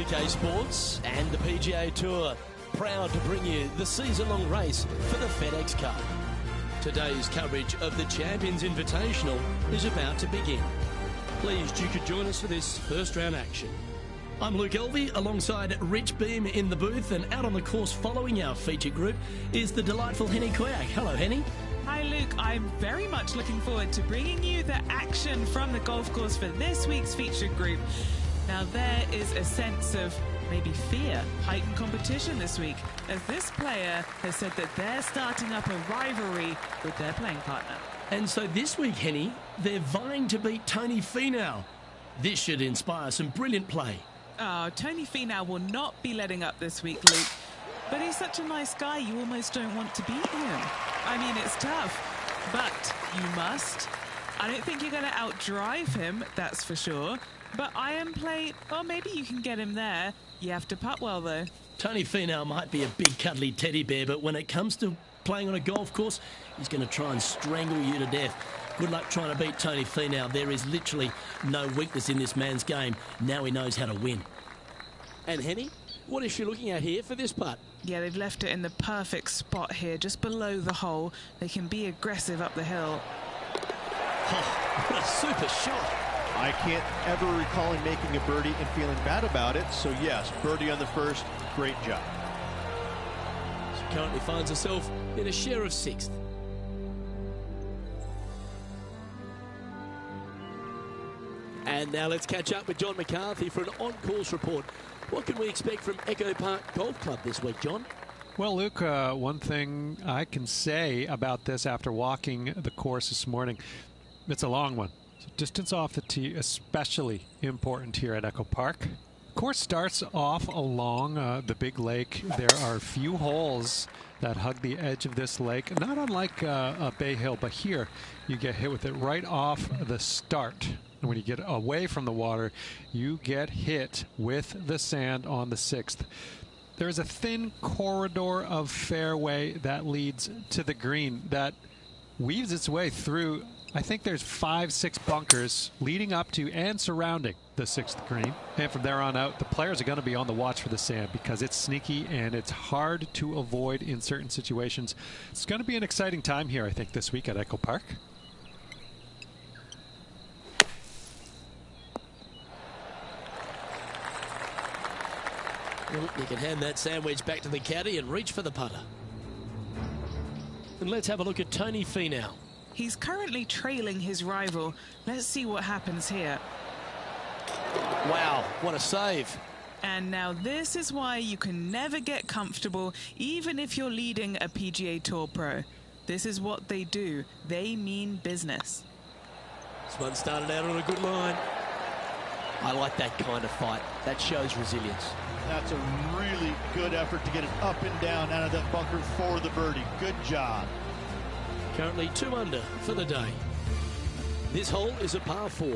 PGA Sports and the PGA Tour, proud to bring you the season-long race for the FedEx Cup. Today's coverage of the Champions Invitational is about to begin. Pleased you could join us for this first round action. I'm Luke Elvey alongside Rich Beam in the booth, and out on the course following our feature group is the delightful Henny Quirk. Hello, Henny. Hi Luke, I'm very much looking forward to bringing you the action from the golf course for this week's featured group. Now there is a sense of maybe fear, heightened competition this week, as this player has said that they're starting up a rivalry with their playing partner. And so this week, Henny, they're vying to beat Tony Finau. This should inspire some brilliant play. Oh, Tony Finau will not be letting up this week, Luke. But he's such a nice guy, you almost don't want to beat him. I mean, it's tough, but you must. I don't think you're going to outdrive him, that's for sure. But iron play, well, maybe you can get him there. You have to putt well, though. Tony Finau might be a big cuddly teddy bear, but when it comes to playing on a golf course, he's going to try and strangle you to death. Good luck trying to beat Tony Finau. There is literally no weakness in this man's game. Now he knows how to win. And Henny, what is she looking at here for this putt? Yeah, they've left it in the perfect spot here, just below the hole. They can be aggressive up the hill. Oh, what a super shot. I can't ever recall him making a birdie and feeling bad about it. So yes, birdie on the first, great job. She currently finds herself in a share of sixth. And now let's catch up with John McCarthy for an on-course report. What can we expect from Echo Park Golf Club this week, John? Well, Luke, one thing I can say about this after walking the course this morning, it's a long one. So distance off the tee, especially important here at Echo Park. The course starts off along the big lake. There are a few holes that hug the edge of this lake, not unlike a Bay Hill, but here you get hit with it right off the start. And when you get away from the water, you get hit with the sand on the sixth. There's a thin corridor of fairway that leads to the green that weaves its way through. I think there's 5-6 bunkers leading up to and surrounding the sixth green. And from there on out, the players are going to be on the watch for the sand because it's sneaky and it's hard to avoid in certain situations. It's going to be an exciting time here, I think, this week at Echo Park. Well, you can hand that sandwich back to the caddy and reach for the putter. And let's have a look at Tony Finau. He's currently trailing his rival. Let's see what happens here. Wow, what a save. And now this is why you can never get comfortable, even if you're leading a PGA Tour pro. This is what they do. They mean business. This one started out on a good line. I like that kind of fight. That shows resilience. That's a really good effort to get it up and down out of that bunker for the birdie. Good job. Currently 2 under for the day. This hole is a par 4.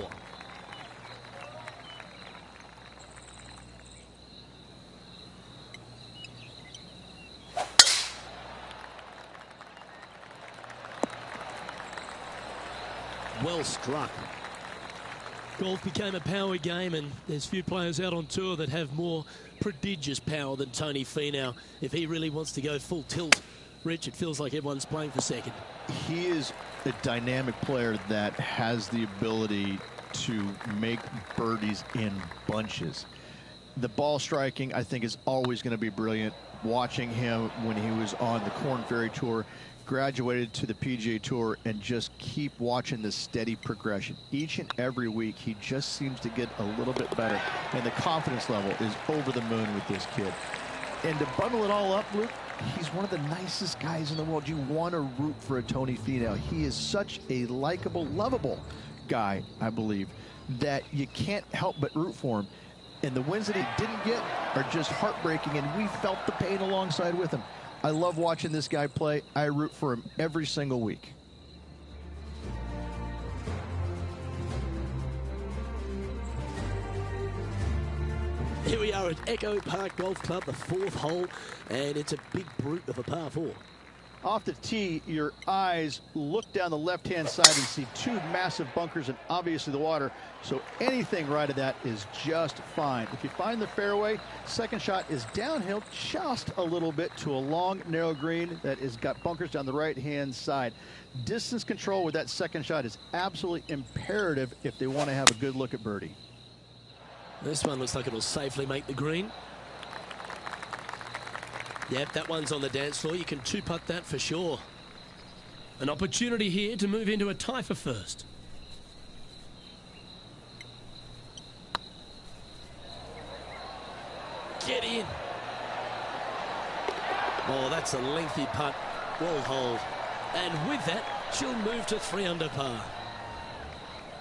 Well struck. Golf became a power game, and there's few players out on tour that have more prodigious power than Tony Finau. If he really wants to go full tilt, Rich, it feels like everyone's playing for second. He is a dynamic player that has the ability to make birdies in bunches. The ball striking, I think, is always going to be brilliant. Watching him when he was on the Korn Ferry Tour, graduated to the PGA Tour, and just keep watching the steady progression. Each and every week, he just seems to get a little bit better, and the confidence level is over the moon with this kid. And to bundle it all up, Luke, he's one of the nicest guys in the world. You want to root for a Tony Finau. He is such a likable, lovable guy, I believe, that you can't help but root for him. And the wins that he didn't get are just heartbreaking, and we felt the pain alongside with him. I love watching this guy play. I root for him every single week. Here we are at Echo Park Golf Club, the 4th hole, and it's a big brute of a par 4. Off the tee, your eyes look down the left-hand side and see two massive bunkers and obviously the water. So anything right of that is just fine. If you find the fairway, second shot is downhill just a little bit to a long, narrow green that has got bunkers down the right-hand side. Distance control with that second shot is absolutely imperative if they want to have a good look at birdie. This one looks like it'll safely make the green. Yep, that one's on the dance floor. You can two-putt that for sure. An opportunity here to move into a tie for first. Get in. Oh, that's a lengthy putt. Well hold. And with that, she'll move to 3 under par.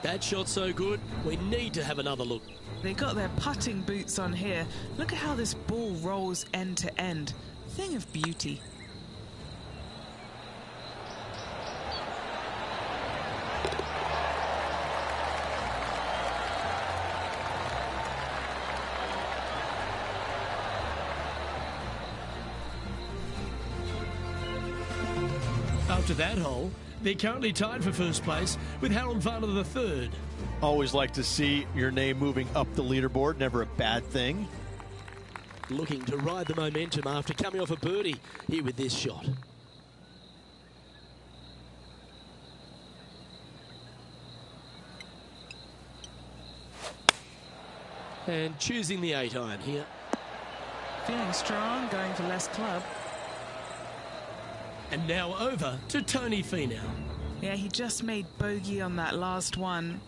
That shot's so good, we need to have another look. They got their putting boots on here. Look at how this ball rolls end to end. Thing of beauty. After that hole, they're currently tied for first place with Harold Varner III. Always like to see your name moving up the leaderboard. Never a bad thing. Looking to ride the momentum after coming off a birdie here with this shot. And choosing the 8-iron here. Feeling strong, going for less club. And now over to Tony Finau. Yeah, he just made bogey on that last one.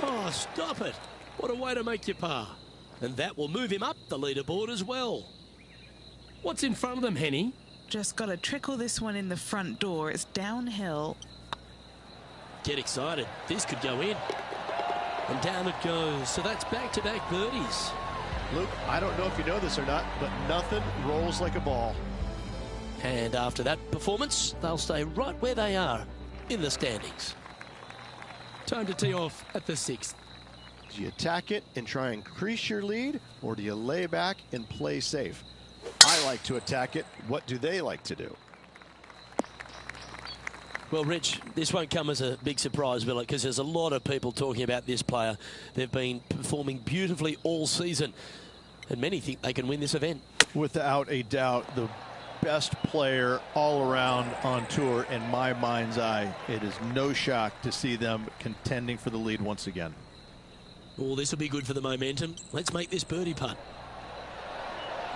Oh, stop it. What a way to make your par. And that will move him up the leaderboard as well. What's in front of them, Henny? Just got to trickle this one in the front door. It's downhill. Get excited. This could go in. And down it goes. So that's back-to-back birdies. Luke, I don't know if you know this or not, but nothing rolls like a ball. And after that performance, they'll stay right where they are in the standings. Time to tee off at the 6th. Do you attack it and try and increase your lead, or do you lay back and play safe? I like to attack it. What do they like to do? Well, Rich, this won't come as a big surprise, will it? Because there's a lot of people talking about this player. They've been performing beautifully all season, and many think they can win this event. Without a doubt, the best player all around on tour in my mind's eye. It is no shock to see them contending for the lead once again. Oh, this will be good for the momentum. Let's make this birdie putt.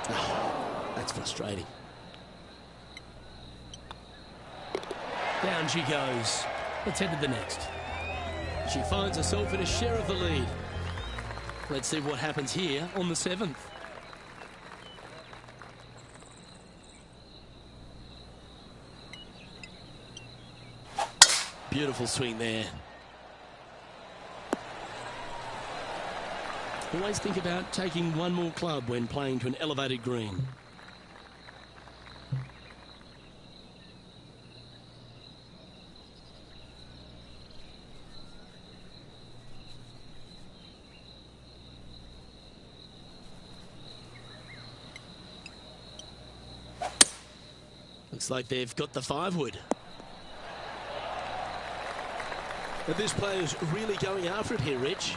Oh, that's frustrating. Down she goes. Let's head to the next. She finds herself in a share of the lead. Let's see what happens here on the 7th. Beautiful swing there. Always think about taking one more club when playing to an elevated green. Looks like they've got the 5-wood. But this player's really going after it here, Rich.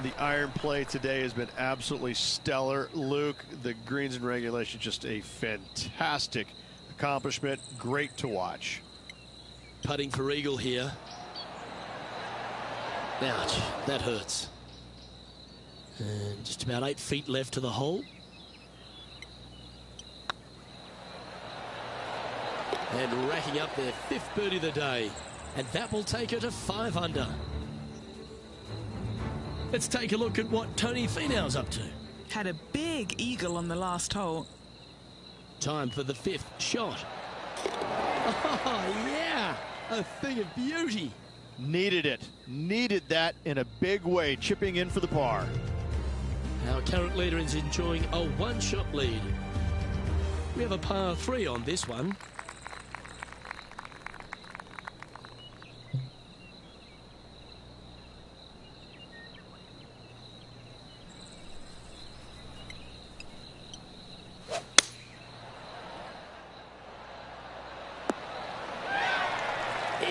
The iron play today has been absolutely stellar. Luke, the greens and regulation, just a fantastic accomplishment. Great to watch. Putting for eagle here. Ouch, that hurts. And just about 8 feet left to the hole. And racking up their 5th birdie of the day. And that will take her to 5 under. Let's take a look at what Tony Finau's up to. Had a big eagle on the last hole. Time for the 5th shot. Oh, yeah! A thing of beauty. Needed it. Needed that in a big way, chipping in for the par. Our current leader is enjoying a 1-shot lead. We have a par 3 on this one.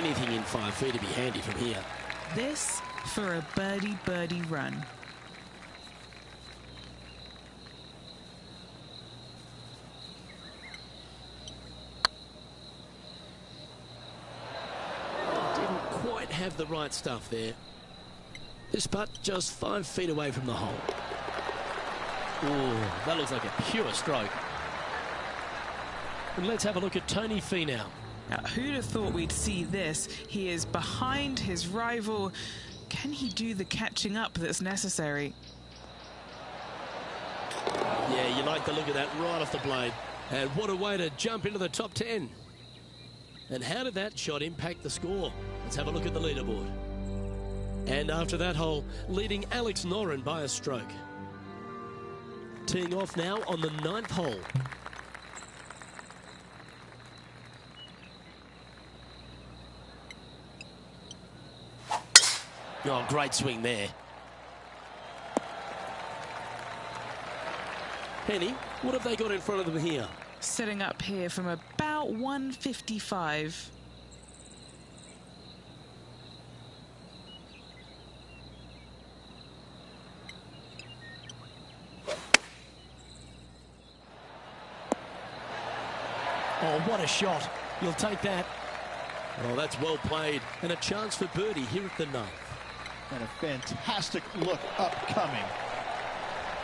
anything in 5 feet to be handy from here. This for a birdie run. Didn't quite have the right stuff there. This putt just 5 feet away from the hole. Oh, that looks like a pure stroke. And let's have a look at Tony Finau. Now, who'd have thought we'd see this? He is behind his rival. Can he do the catching up that's necessary? Yeah, you like the look of that right off the blade. And what a way to jump into the top 10. And how did that shot impact the score? Let's have a look at the leaderboard. And after that hole, leading Alex Noren by a stroke. Teeing off now on the 9th hole. Oh, great swing there. Henny, what have they got in front of them here? Setting up here from about 155. Oh, what a shot. You'll take that. Oh, that's well played. And a chance for birdie here at the 9th. And a fantastic look upcoming.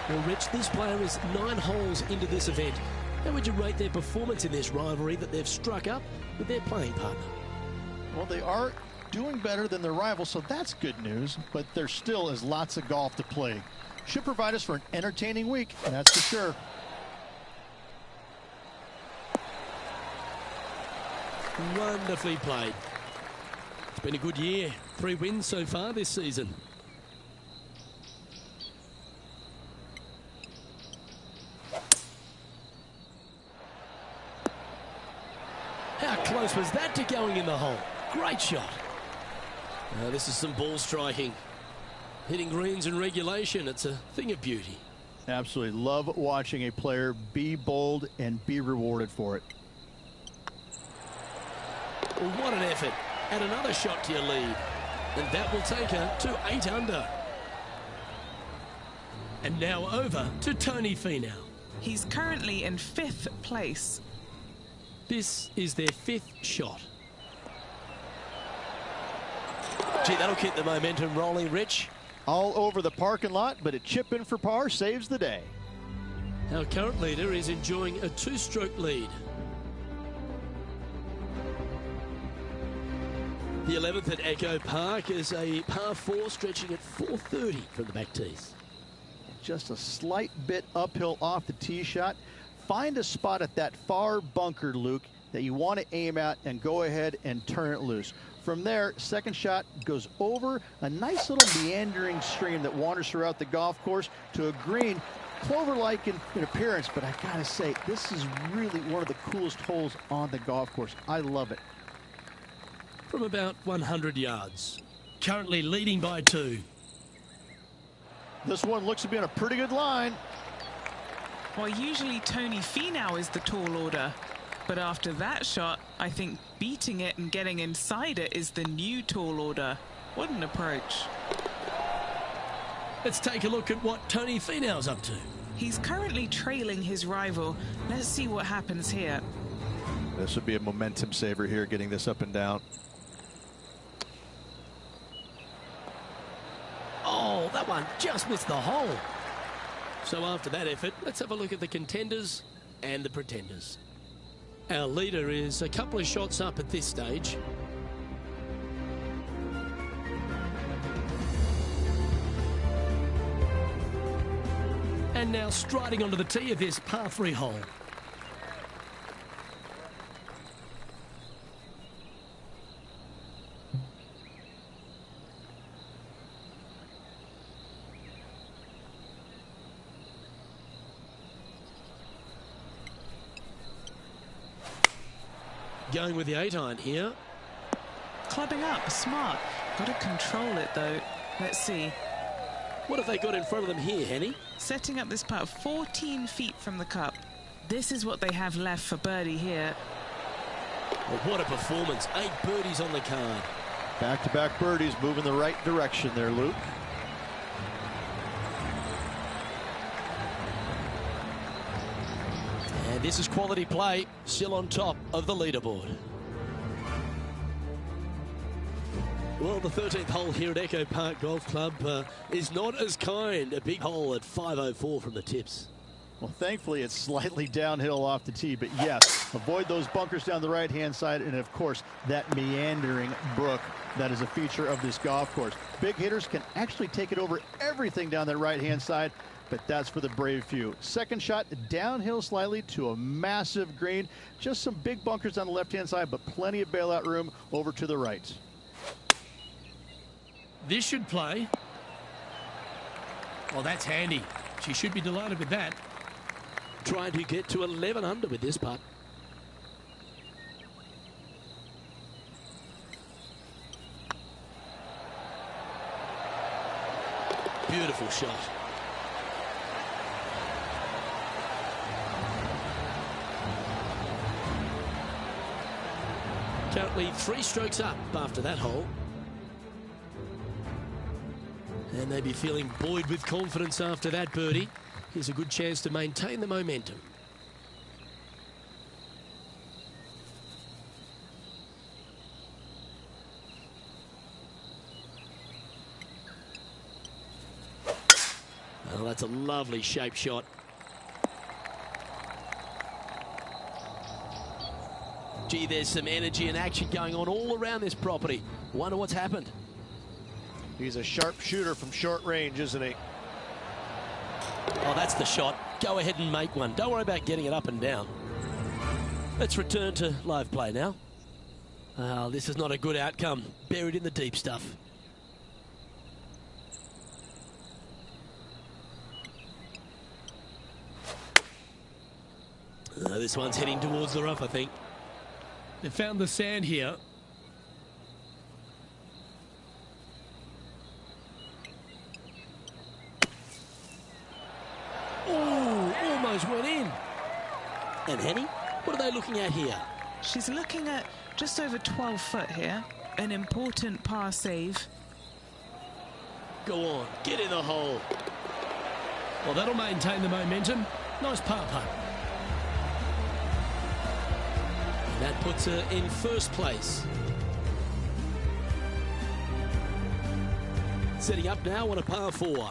Well, Rich, this player is 9 holes into this event. How would you rate their performance in this rivalry that they've struck up with their playing partner? Well, they are doing better than their rivals, so that's good news, but there still is lots of golf to play. Should provide us for an entertaining week, and that's for sure. Wonderfully played. It's been a good year. 3 wins so far this season. How close was that to going in the hole? Great shot. This is some ball striking. Hitting greens in regulation, it's a thing of beauty. Absolutely love watching a player be bold and be rewarded for it. Well, what an effort. Add another shot to your lead. And that will take her to 8 under. And now over to Tony Finau. He's currently in 5th place. This is their 5th shot. Gee, that'll keep the momentum rolling, Rich. All over the parking lot, but a chip in for par saves the day. Our current leader is enjoying a 2-stroke lead. The 11th at Echo Park is a par 4 stretching at 430 from the back tees. Just a slight bit uphill off the tee shot. Find a spot at that far bunker, Luke, that you want to aim at and go ahead and turn it loose. From there, second shot goes over a nice little meandering stream that wanders throughout the golf course to a green, clover-like in appearance, but I gotta say, this is really one of the coolest holes on the golf course. I love it. From about 100 yards. Currently leading by 2. This one looks to be on a pretty good line. Well, usually Tony Finau is the tall order. But after that shot, I think beating it and getting inside it is the new tall order. What an approach. Let's take a look at what Tony Finau's up to. He's currently trailing his rival. Let's see what happens here. This would be a momentum saver here, getting this up and down. Oh, that one just missed the hole. So after that effort, let's have a look at the contenders and the pretenders. Our leader is a couple of shots up at this stage. And now striding onto the tee of this par 3 hole. Going with the 8-iron here. Clubbing up, smart. Got to control it though. Let's see. What have they got in front of them here, Henny? Setting up this putt 14 feet from the cup. This is what they have left for birdie here. Well, what a performance. 8 birdies on the card. Back-to-back birdies, moving the right direction there, Luke. And this is quality play, still on top of the leaderboard. Well, the 13th hole here at Echo Park Golf Club is not as kind. A big hole at 504 from the tips. Well, thankfully, it's slightly downhill off the tee, but yes, avoid those bunkers down the right-hand side, and of course, that meandering brook that is a feature of this golf course. Big hitters can actually take it over everything down that right-hand side, but that's for the brave few. Second shot, downhill slightly to a massive green. Just some big bunkers on the left-hand side, but plenty of bailout room over to the right. This should play. Oh, that's handy. She should be delighted with that. Trying to get to 11 under with this putt. Beautiful shot. Currently 3 strokes up after that hole. And they'd be feeling buoyed with confidence after that birdie. Here's a good chance to maintain the momentum. Oh, that's a lovely shape shot. Gee, there's some energy and action going on all around this property. Wonder what's happened. He's a sharp shooter from short range, isn't he? Oh, that's the shot. Go ahead and make one. Don't worry about getting it up and down. Let's return to live play now. Oh, this is not a good outcome. Buried in the deep stuff. This one's heading towards the rough, I think. They found the sand here. Went in. And Henny, what are they looking at here? She's looking at just over 12 foot here. An important par save. Go on, get in the hole. Well, that'll maintain the momentum. Nice par putt. And that puts her in first place. Setting up now on a par 4.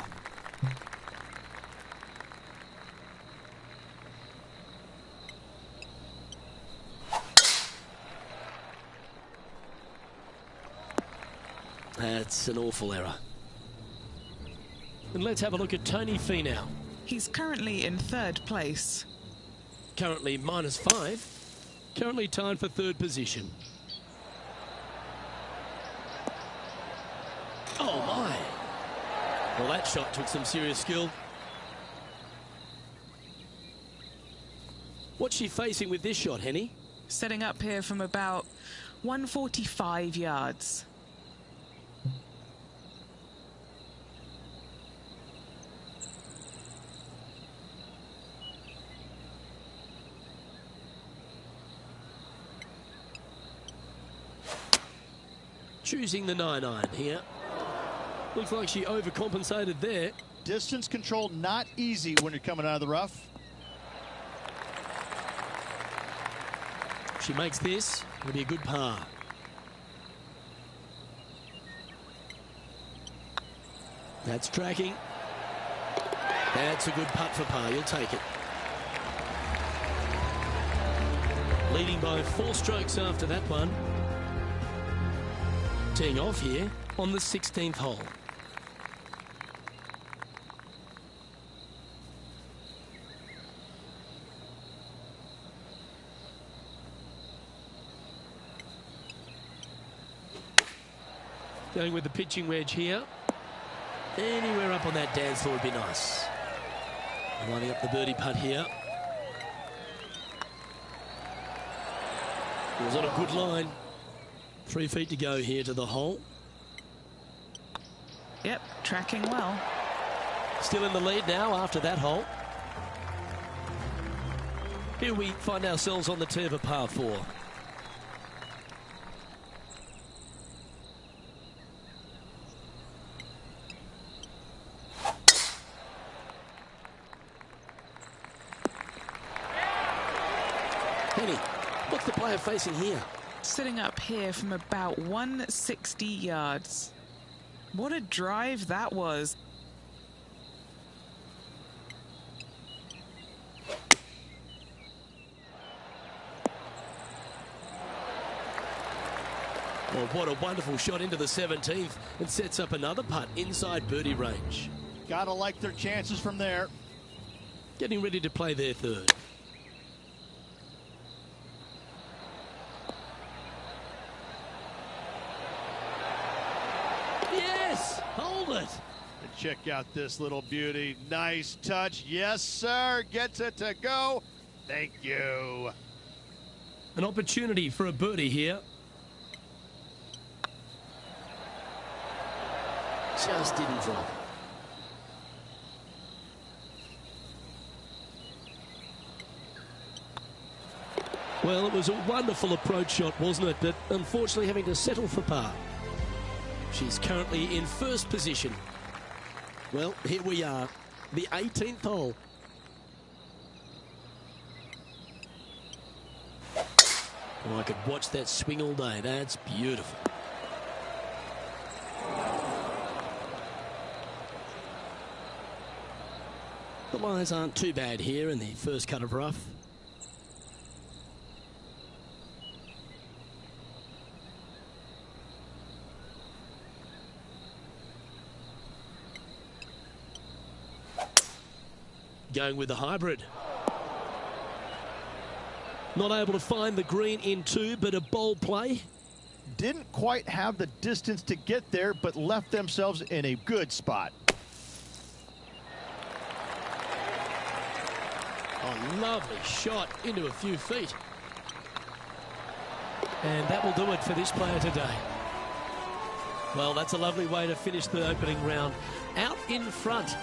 That's an awful error. And let's have a look at Tony Finau. He's currently in 3rd place. Currently -5. Currently tied for 3rd position. Oh my. Well, that shot took some serious skill. What's she facing with this shot, Henny? Setting up here from about 145 yards. Choosing the 9-iron here. Looks like she overcompensated there. Distance control not easy when you're coming out of the rough. She makes this. It'll be a good par. That's tracking. That's a good putt for par. You'll take it. Leading by 4 strokes after that one. Teeing off here on the 16th hole. Going with the pitching wedge here. Anywhere up on that dance floor would be nice. Lining up the birdie putt here. It was on a good line. 3 feet to go here to the hole. Yep, tracking well. Still in the lead now after that hole. Here we find ourselves on the tee of a par 4. Penny, what's the player facing here? Sitting up here from about 160 yards. What a drive that was. Well, what a wonderful shot into the 17th and sets up another putt inside birdie range. Gotta like their chances from there. Getting ready to play their third. Yes! Hold it! And check out this little beauty. Nice touch. Yes, sir. Gets it to go. Thank you. An opportunity for a birdie here. Just didn't drop. Well, it was a wonderful approach shot, wasn't it? But unfortunately having to settle for par. She's currently in first position. Well, here we are, the 18th hole. Oh, I could watch that swing all day. That's beautiful. The lies aren't too bad here in the first cut of rough. Going with the hybrid. Not able to find the green in two, but a bold play. Didn't quite have the distance to get there, but left themselves in a good spot. Oh, lovely shot into a few feet. And that will do it for this player today. Well, that's a lovely way to finish the opening round. Out in front,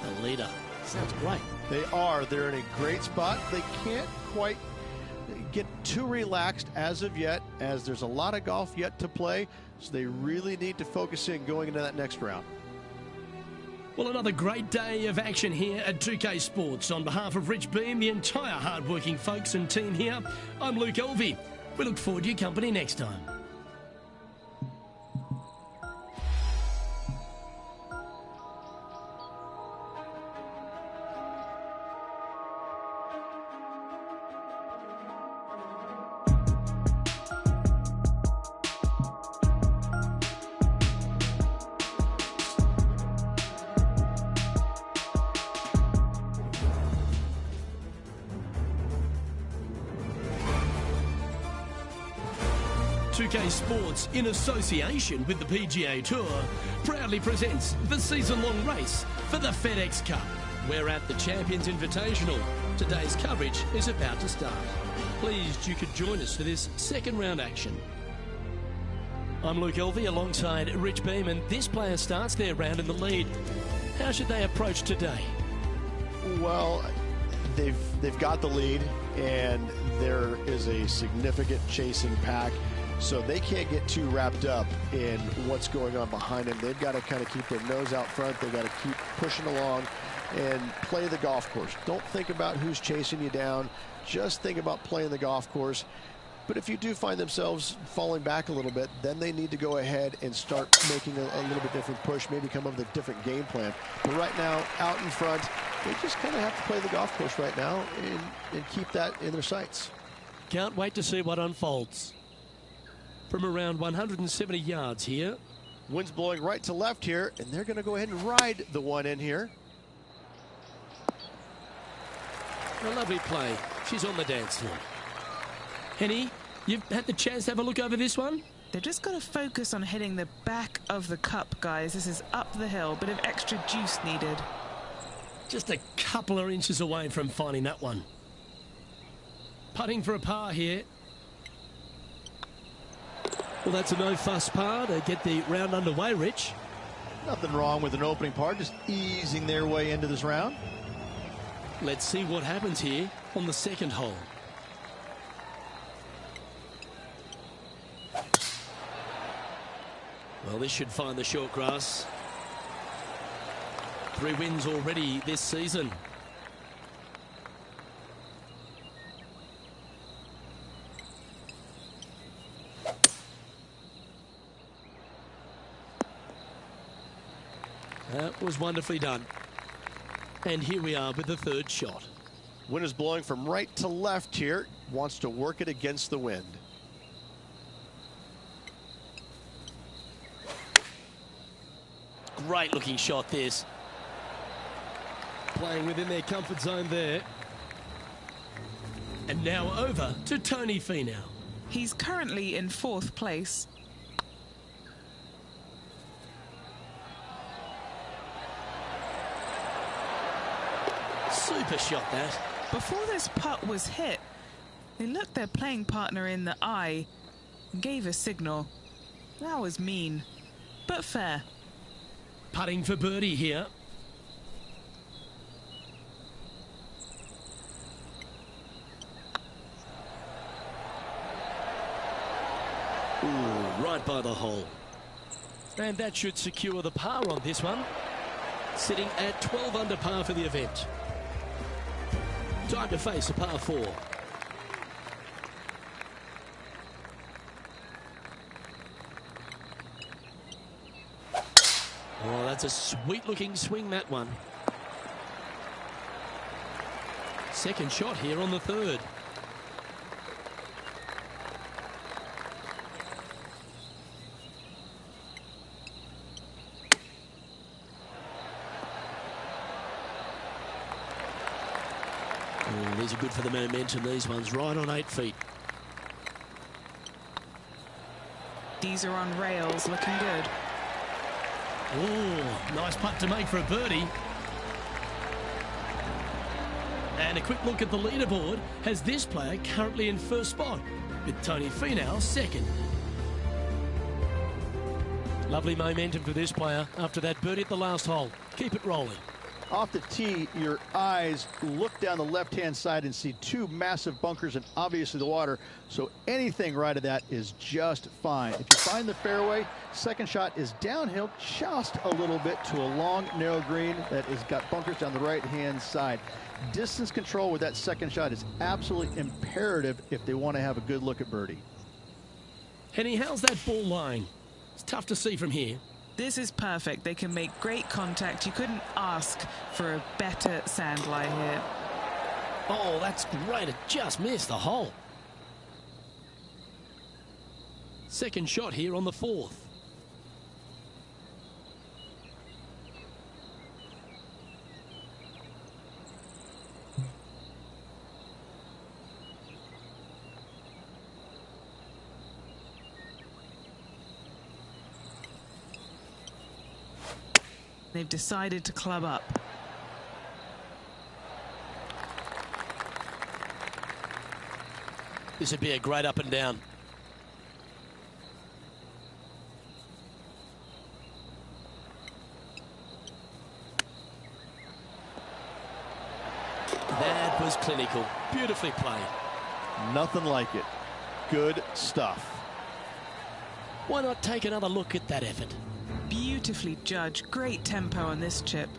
the leader. Sounds great. They are. They're in a great spot. They can't quite get too relaxed as of yet, as there's a lot of golf yet to play. So they really need to focus in going into that next round. Well, another great day of action here at 2K Sports. On behalf of Rich Beam, the entire hard-working folks and team here, I'm Luke Elvey. We look forward to your company next time. Sports, in association with the PGA Tour, proudly presents the season-long race for the FedEx Cup. We're at the Champions Invitational. Today's coverage is about to start. Pleased you could join us for this second round action. I'm Luke Elvey alongside Rich Beam, and this player starts their round in the lead. How should they approach today? Well, they've got the lead, and there is a significant chasing pack. So they can't get too wrapped up in what's going on behind them. They've got to kind of keep their nose out front. They've got to keep pushing along and play the golf course. Don't think about who's chasing you down. Just think about playing the golf course. But if you do find themselves falling back a little bit, then they need to go ahead and start making a little bit different push, maybe come up with a different game plan. But right now, out in front, they just kind of have to play the golf course right now and keep that in their sights. Can't wait to see what unfolds. From around 170 yards here. Wind's blowing right to left here, and they're going to go ahead and ride the one in here. A lovely play. She's on the dance floor. Henny, you've had the chance to have a look over this one? They've just got to focus on hitting the back of the cup, guys. This is up the hill, bit of extra juice needed. Just a couple of inches away from finding that one. Putting for a par here. Well, that's a no-fuss par to get the round underway, Rich. Nothing wrong with an opening par, just easing their way into this round. Let's see what happens here on the second hole. Well, this should find the short grass. 3 wins already this season. That was wonderfully done. And here we are with the third shot. Wind is blowing from right to left here. Wants to work it against the wind. Great looking shot this. Playing within their comfort zone there. And now over to Tony Finau. He's currently in 4th place. Super shot that. Before this putt was hit, they looked their playing partner in the eye and gave a signal. That was mean, but fair. Putting for birdie here. Ooh, right by the hole. And that should secure the par on this one. Sitting at 12 under par for the event. Time to face a par 4. Oh, that's a sweet-looking swing, that one. Second shot here on the third. Oh, these are good for the momentum, these ones, right on 8 feet. These are on rails, looking good. Oh, nice putt to make for a birdie. And a quick look at the leaderboard has this player currently in first spot, with Tony Finau second. Lovely momentum for this player after that birdie at the last hole. Keep it rolling. Off the tee, your eyes look down the left-hand side and see 2 massive bunkers and obviously the water. So anything right of that is just fine. If you find the fairway, second shot is downhill just a little bit to a long, narrow green that has got bunkers down the right-hand side. Distance control with that second shot is absolutely imperative if they want to have a good look at birdie. Henny, how's that ball lying? It's tough to see from here. This is perfect. They can make great contact. You couldn't ask for a better sand lie here. Oh, that's great. It just missed the hole. Second shot here on the fourth. They've decided to club up. This would be a great up and down. That was clinical. Beautifully played. Nothing like it. Good stuff. Why not take another look at that effort? Beautifully judged. Great tempo on this chip.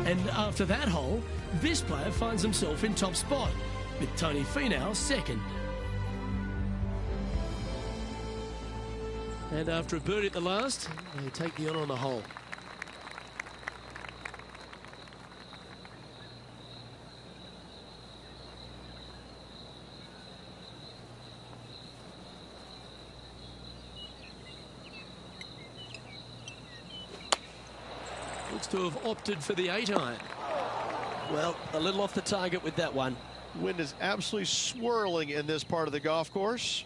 And after that hole, this player finds himself in top spot, with Tony Finau second. And after a birdie at the last, they take the honour on the hole. Looks to have opted for the 8-iron. Well, a little off the target with that one. Wind is absolutely swirling in this part of the golf course.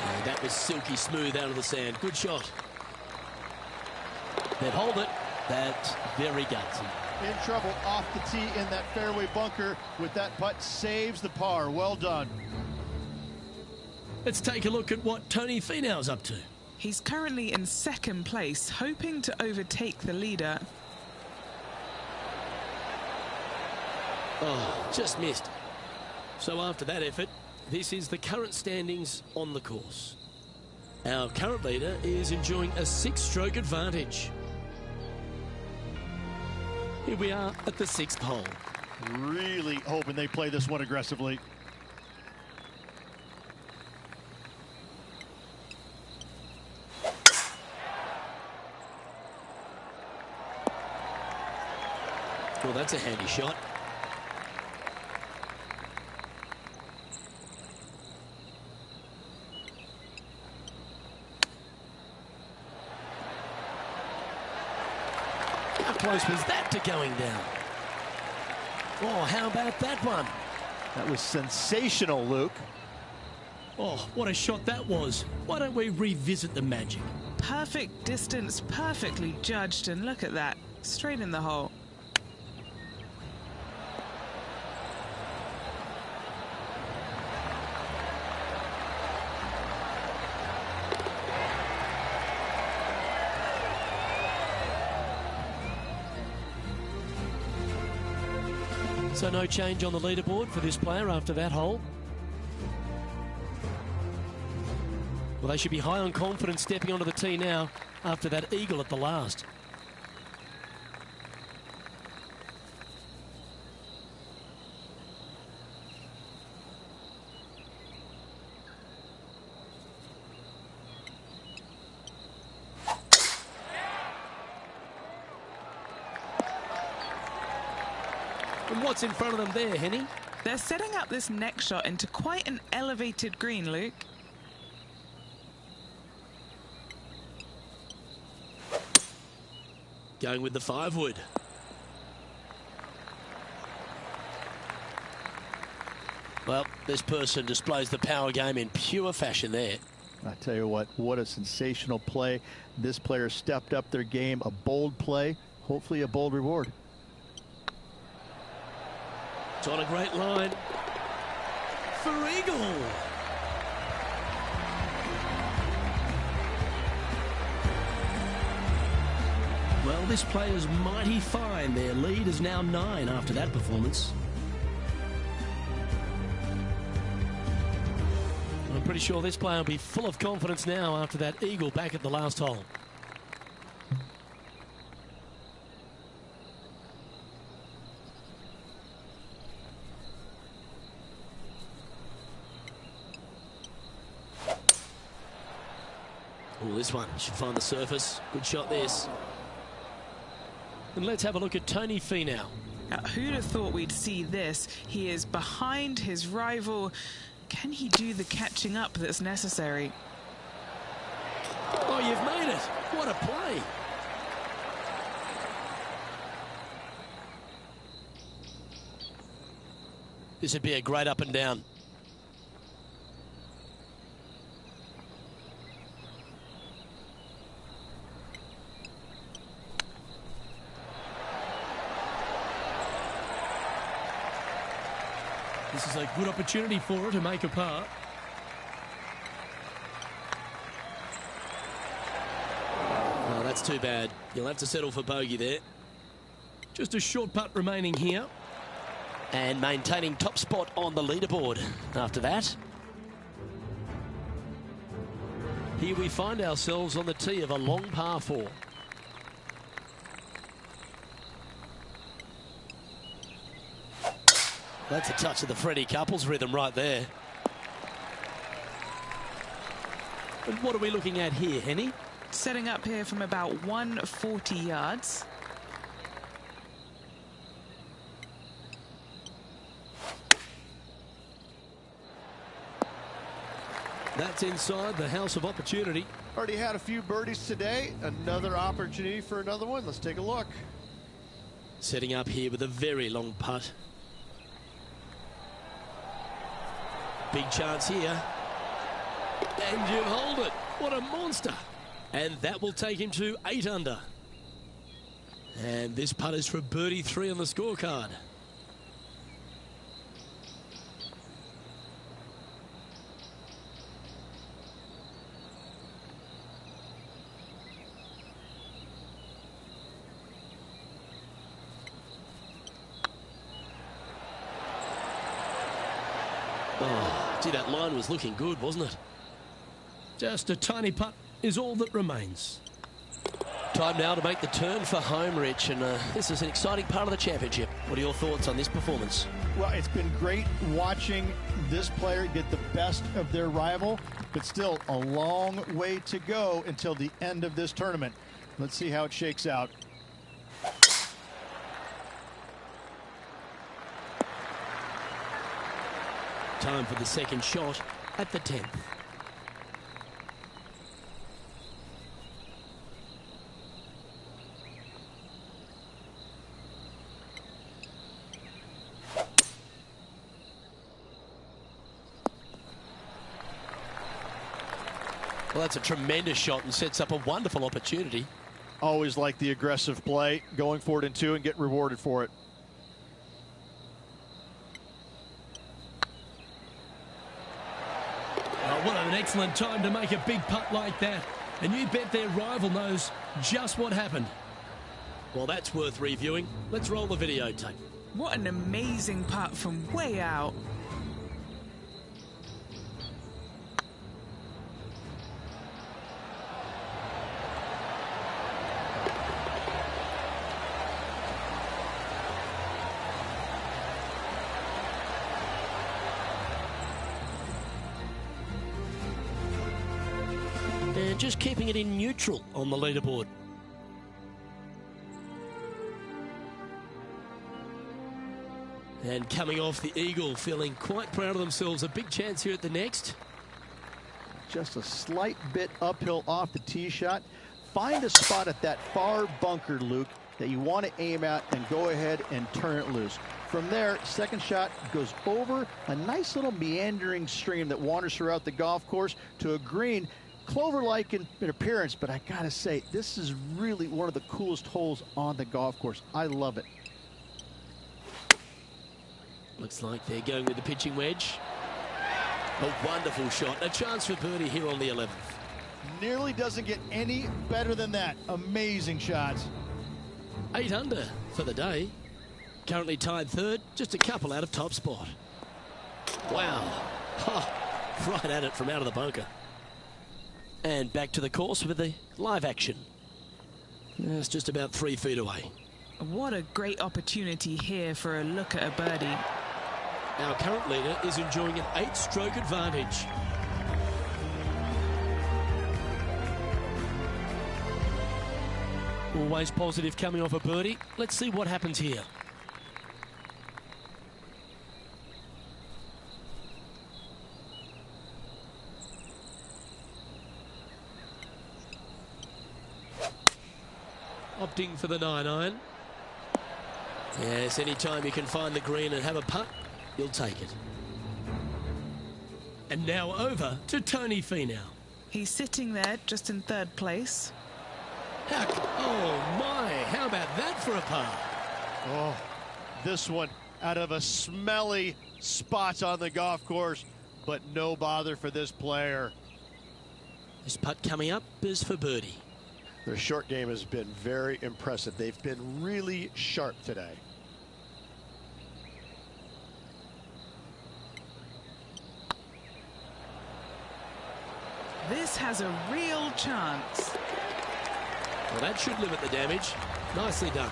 And that was silky smooth out of the sand. Good shot. They'd hold it. That's very gutsy. In trouble off the tee in that fairway bunker with that putt. Saves the par. Well done. Let's take a look at what Tony Finau's up to. He's currently in second place, hoping to overtake the leader. Oh, just missed. So after that effort, this is the current standings on the course. Our current leader is enjoying a 6-stroke advantage. Here we are at the 6th hole. Really hoping they play this one aggressively. Well, that's a handy shot. How close was that to going down? Oh, how about that one? That was sensational, Luke. Oh, what a shot that was. Why don't we revisit the magic? Perfect distance, perfectly judged, and look at that. Straight in the hole. So no change on the leaderboard for this player after that hole. Well, they should be high on confidence stepping onto the tee now after that eagle at the last. And what's in front of them there, Henny? They're setting up this next shot into quite an elevated green, Luke. Going with the 5-wood. Well, this person displays the power game in pure fashion there. I tell you what a sensational play. This player stepped up their game, a bold play, hopefully a bold reward. It's on a great line for eagle. Well, this player's mighty fine. Their lead is now 9 after that performance. I'm pretty sure this player will be full of confidence now after that eagle back at the last hole. Oh, this one should find the surface. Good shot, this. And let's have a look at Tony Finau. Now, who'd have thought we'd see this? He is behind his rival. Can he do the catching up that's necessary? Oh, you've made it. What a play. This would be a great up and down. This is a good opportunity for her to make a par. Oh, that's too bad. You'll have to settle for bogey there. Just a short putt remaining here. And maintaining top spot on the leaderboard after that. Here we find ourselves on the tee of a long par 4. That's a touch of the Freddie Couples rhythm right there. And what are we looking at here, Henny? Setting up here from about 140 yards. That's inside the house of opportunity. Already had a few birdies today. Another opportunity for another one. Let's take a look. Setting up here with a very long putt. Big chance here. And you hold it. What a monster. And that will take him to 8 under. And this putt is for birdie 3 on the scorecard. Oh, gee, that line was looking good, wasn't it? Just a tiny putt is all that remains. Time now to make the turn for home, Rich, and this is an exciting part of the championship. What are your thoughts on this performance? Well, it's been great watching this player get the best of their rival, but still a long way to go until the end of this tournament. Let's see how it shakes out. Time for the second shot at the 10th. Well, that's a tremendous shot and sets up a wonderful opportunity. Always like the aggressive play, going for it in two and get rewarded for it. Oh, what an excellent time to make a big putt like that. And you bet their rival knows just what happened. Well, that's worth reviewing. Let's roll the videotape. What an amazing putt from way out. And just keeping it in neutral on the leaderboard. And coming off the eagle, feeling quite proud of themselves. A big chance here at the next. Just a slight bit uphill off the tee shot. Find a spot at that far bunker, Luke, that you want to aim at and go ahead and turn it loose. From there, second shot goes over a nice little meandering stream that wanders throughout the golf course to a green. Clover-like in appearance, but I gotta say, this is really one of the coolest holes on the golf course. I love it. Looks like they're going with the pitching wedge. A wonderful shot. A chance for birdie here on the 11th. Nearly doesn't get any better than that. Amazing shots. 8 under for the day. Currently tied third, just a couple out of top spot. Wow. Ha, right at it from out of the bunker. And back to the course with the live action. It's just about 3 feet away. What a great opportunity here for a look at a birdie. Our current leader is enjoying an 8-stroke advantage. Always positive coming off a birdie. Let's see what happens here. Opting for the 9-iron. Yes, anytime you can find the green and have a putt, you'll take it. And now over to Tony Finau. He's sitting there just in third place. Oh my, how about that for a par? Oh, this one out of a smelly spot on the golf course, but no bother for this player. This putt coming up is for birdie. Their short game has been very impressive. They've been really sharp today. This has a real chance. Well, that should limit the damage. Nicely done.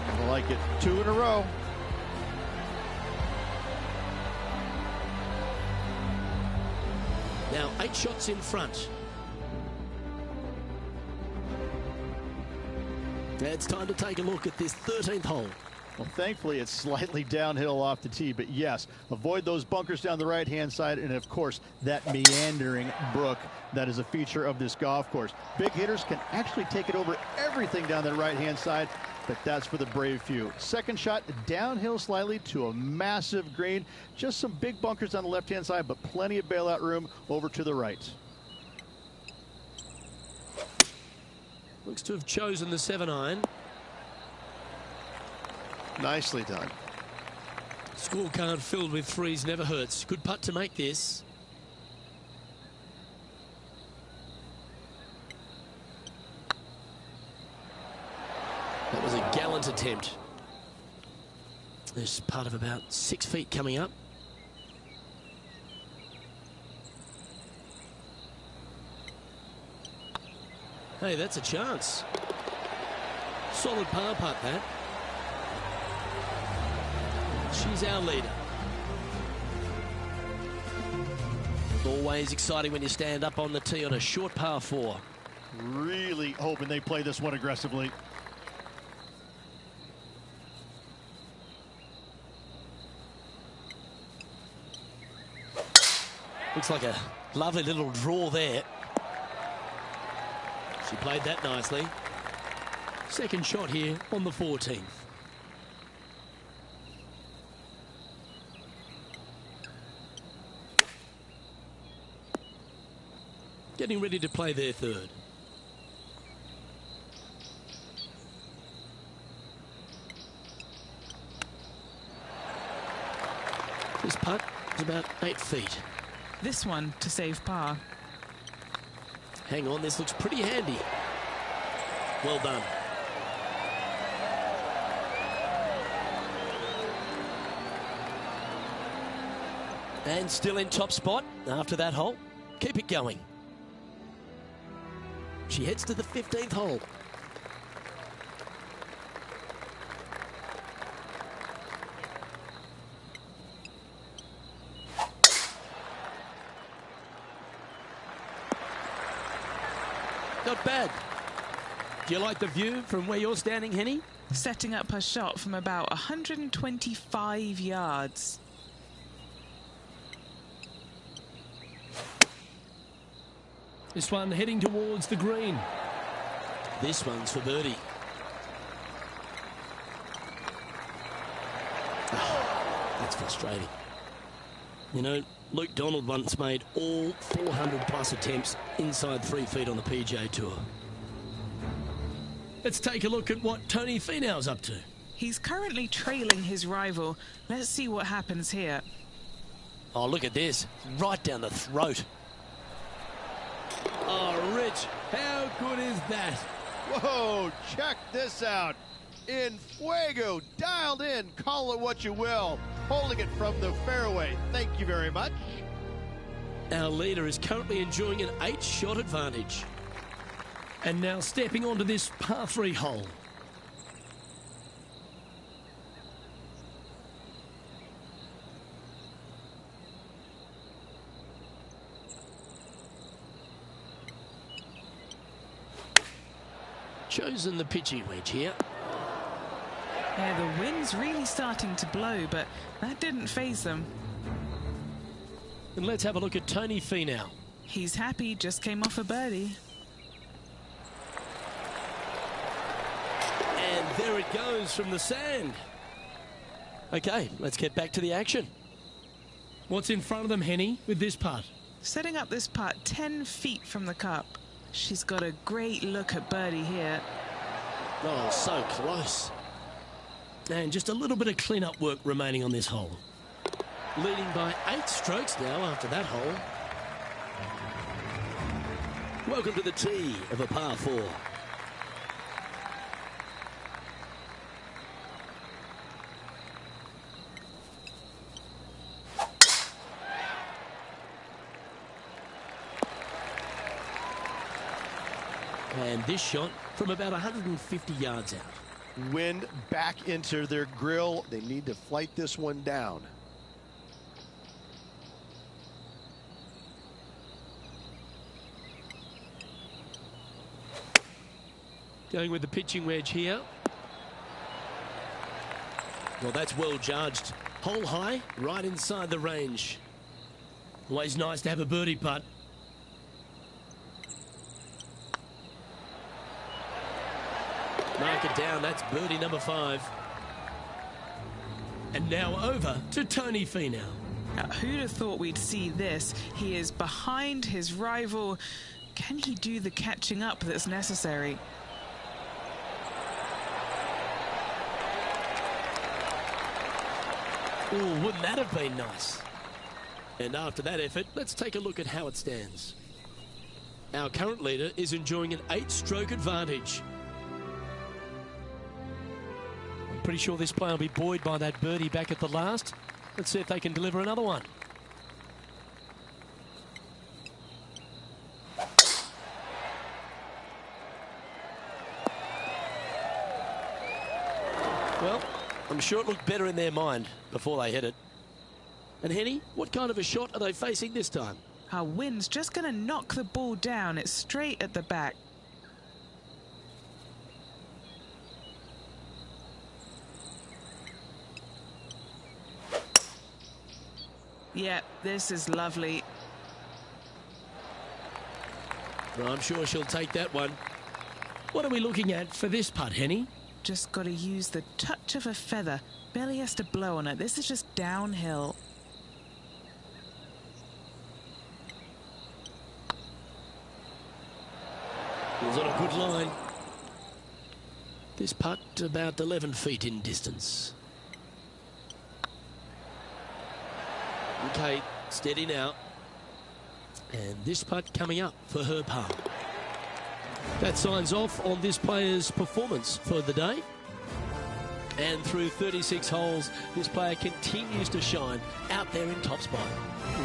I like it. 2 in a row. Now 8 shots in front. It's time to take a look at this 13th hole. Well, thankfully, it's slightly downhill off the tee, but yes, avoid those bunkers down the right-hand side, and of course, that meandering brook that is a feature of this golf course. Big hitters can actually take it over everything down the right-hand side, but that's for the brave few. Second shot, downhill slightly to a massive green. Just some big bunkers on the left-hand side, but plenty of bailout room over to the right. Looks to have chosen the 7-iron. Nicely done. Scorecard filled with threes never hurts. Good putt to make this. That was a gallant attempt. There's part of about 6 feet coming up. Hey, that's a chance. Solid par putt, that. She's our leader. Always exciting when you stand up on the tee on a short par 4. Really hoping they play this one aggressively. Looks like a lovely little draw there. She played that nicely. Second shot here on the 14th. Getting ready to play their third. This putt is about 8 feet. This one to save par. Hang on, this looks pretty handy. Well done. And still in top spot after that hole. Keep it going. She heads to the 15th hole. Not bad. Do you like the view from where you're standing, Henny? Setting up her shot from about 125 yards. This one heading towards the green. This one's for birdie. Oh, that's frustrating. You know, Luke Donald once made all 400 plus attempts inside 3 feet on the PGA Tour. Let's take a look at what Tony Finau's up to. He's currently trailing his rival. Let's see what happens here. Oh, look at this. Right down the throat. Oh, Rich, how good is that? Whoa, check this out. In fuego, dialed in, call it what you will. Holding it from the fairway. Thank you very much. Our leader is currently enjoying an 8-shot advantage. And now stepping onto this par 3 hole. Chosen the pitching wedge here. Yeah, the wind's really starting to blow, but that didn't faze them. And let's have a look at Tony Finau. He's happy, just came off a birdie. And there it goes from the sand. Okay, let's get back to the action. What's in front of them, Henny, with this putt? Setting up this putt 10 feet from the cup. She's got a great look at birdie here. Oh, so close. And just a little bit of clean-up work remaining on this hole. Leading by 8 strokes now after that hole. Welcome to the tee of a par 4. And this shot from about 150 yards out. Wind back into their grill. They need to flight this one down. Going with the pitching wedge here. Well, that's well judged. Hole high, right inside the range. Always nice to have a birdie putt. Mark it down, that's birdie number 5. And now over to Tony Finau. Now, who'd have thought we'd see this? He is behind his rival. Can he do the catching up that's necessary? Oh, wouldn't that have been nice? And after that effort, let's take a look at how it stands. Our current leader is enjoying an 8-stroke advantage. I'm pretty sure this player will be buoyed by that birdie back at the last. Let's see if they can deliver another one. I'm sure it looked better in their mind before they hit it. And Henny, what kind of a shot are they facing this time? Our wind's just going to knock the ball down. It's straight at the back. Yeah, this is lovely. Well, I'm sure she'll take that one. What are we looking at for this putt, Henny? Just got to use the touch of a feather. Barely has to blow on it. This is just downhill. It was on a good line. This putt about 11 feet in distance. Okay, steady now. And this putt coming up for her par. That signs off on this player's performance for the day. And through 36 holes, this player continues to shine out there in top spot.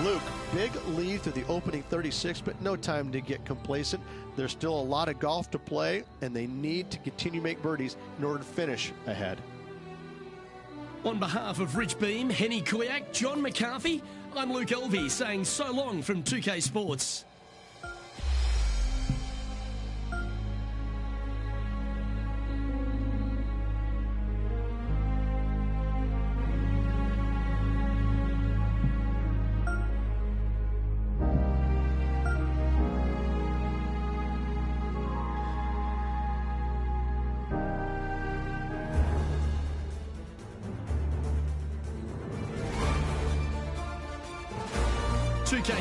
Luke, big lead through the opening 36, but no time to get complacent. There's still a lot of golf to play, and they need to continue to make birdies in order to finish ahead. On behalf of Rich Beam, Henny Kuyak, John McCarthy, I'm Luke Elvey saying so long from 2K Sports.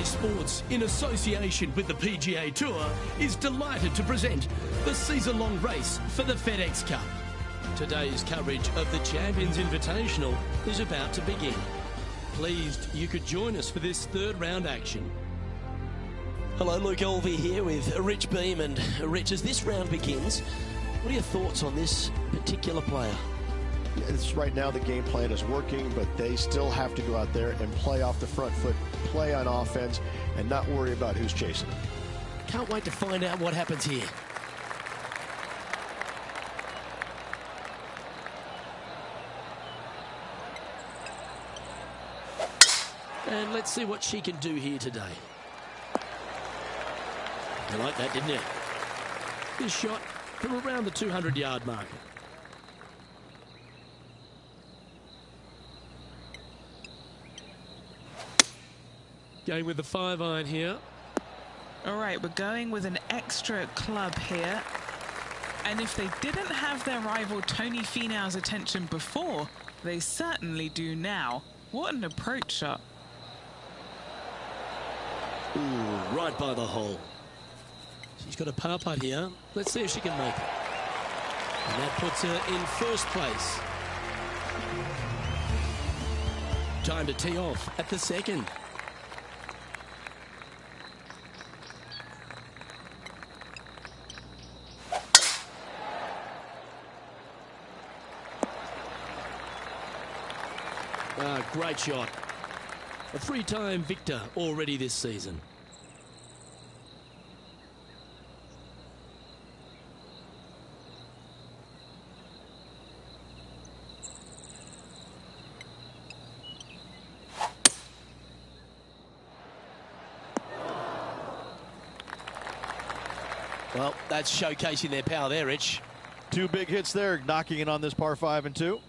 Sports, in association with the PGA Tour, is delighted to present the season-long race for the FedEx Cup. Today's coverage of the Champions Invitational is about to begin. Pleased you could join us for this third round action. Hello, Luke Elvey here with Rich Beam. And Rich, as this round begins, what are your thoughts on this particular player? It's right now the game plan is working, but they still have to go out there and play off the front foot, play on offense, and not worry about who's chasing. Can't wait to find out what happens here. And let's see what she can do here today. You like that, didn't you? This shot from around the 200-yard mark. Going with the 5-iron here. All right, we're going with an extra club here. And if they didn't have their rival Tony Finau's attention before, they certainly do now. What an approach shot. Ooh, right by the hole. She's got a par putt here. Let's see if she can make it. And that puts her in first place. Time to tee off at the second. Great shot. A 3-time victor already this season. Well, that's showcasing their power there, Rich. Two big hits there, knocking it on this par 5 and 2.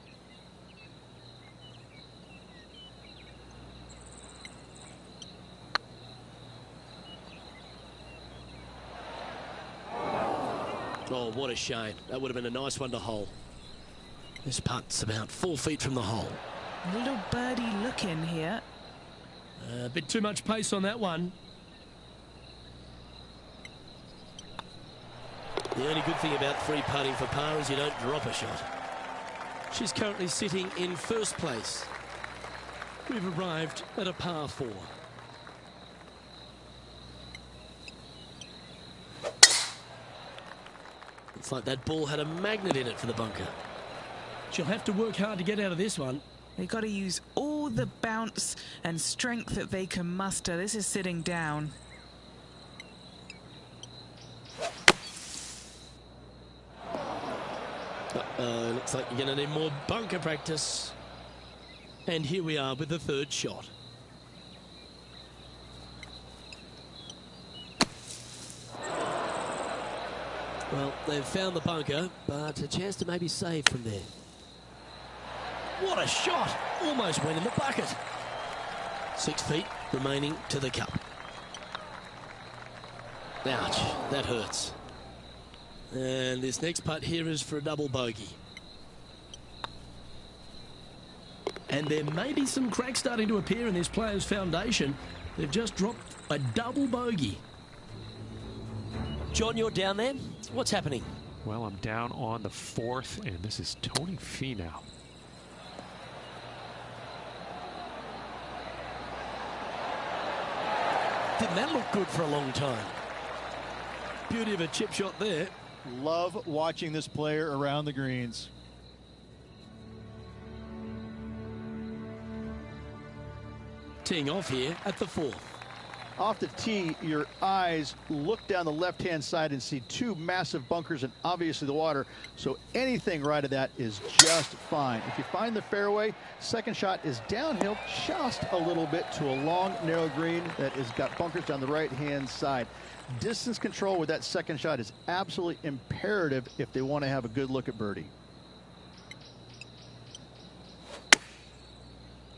Oh, what a shame. That would have been a nice one to hole. This putt's about 4 feet from the hole. A little birdie look in here. A bit too much pace on that one. The only good thing about free putting for par is you don't drop a shot. She's currently sitting in first place. We've arrived at a par 4. It's like that ball had a magnet in it for the bunker. She'll have to work hard to get out of this one. They've got to use all the bounce and strength that they can muster. This is sitting down. Looks like you're going to need more bunker practice. And here we are with the third shot. Well, they've found the bunker, but a chance to maybe save from there. What a shot! Almost went in the bucket. 6 feet remaining to the cup. Ouch, that hurts. And this next putt here is for a double bogey. And there may be some cracks starting to appear in this player's foundation. They've just dropped a double bogey. John, you're down there. What's happening? Well, I'm down on the 4th, and this is Tony Finau. Didn't that look good for a long time? Beauty of a chip shot there. Love watching this player around the greens. Teeing off here at the 4th. Off the tee, your eyes look down the left-hand side and see 2 massive bunkers and obviously the water. So anything right of that is just fine. If you find the fairway, second shot is downhill just a little bit to a long, narrow green that has got bunkers down the right-hand side. Distance control with that second shot is absolutely imperative if they want to have a good look at birdie.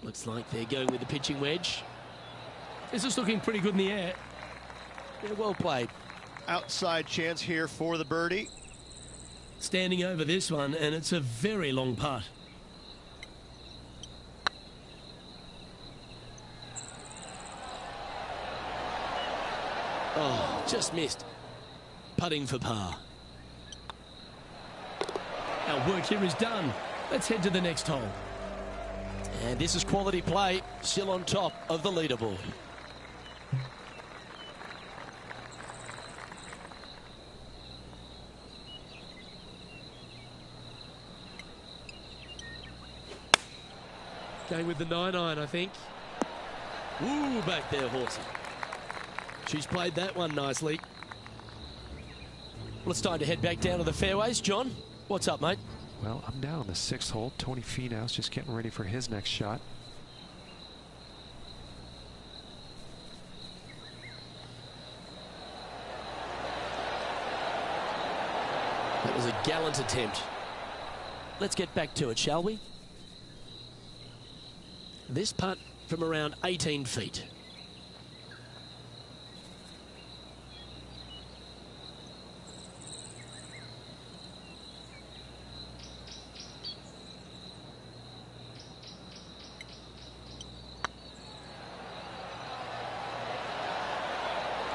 Looks like they're going with the pitching wedge. This is looking pretty good in the air. Yeah, well played. Outside chance here for the birdie. Standing over this one, and it's a very long putt. Oh, just missed. Putting for par. Our work here is done. Let's head to the next hole. And this is quality play, still on top of the leaderboard. Going with the 9-iron, I think. Ooh, back there, Horsey. She's played that one nicely. Well, it's time to head back down to the fairways. John, what's up, mate? Well, I'm down on the 6th hole. Tony Finau's just getting ready for his next shot. That was a gallant attempt. Let's get back to it, shall we? This putt from around 18 feet.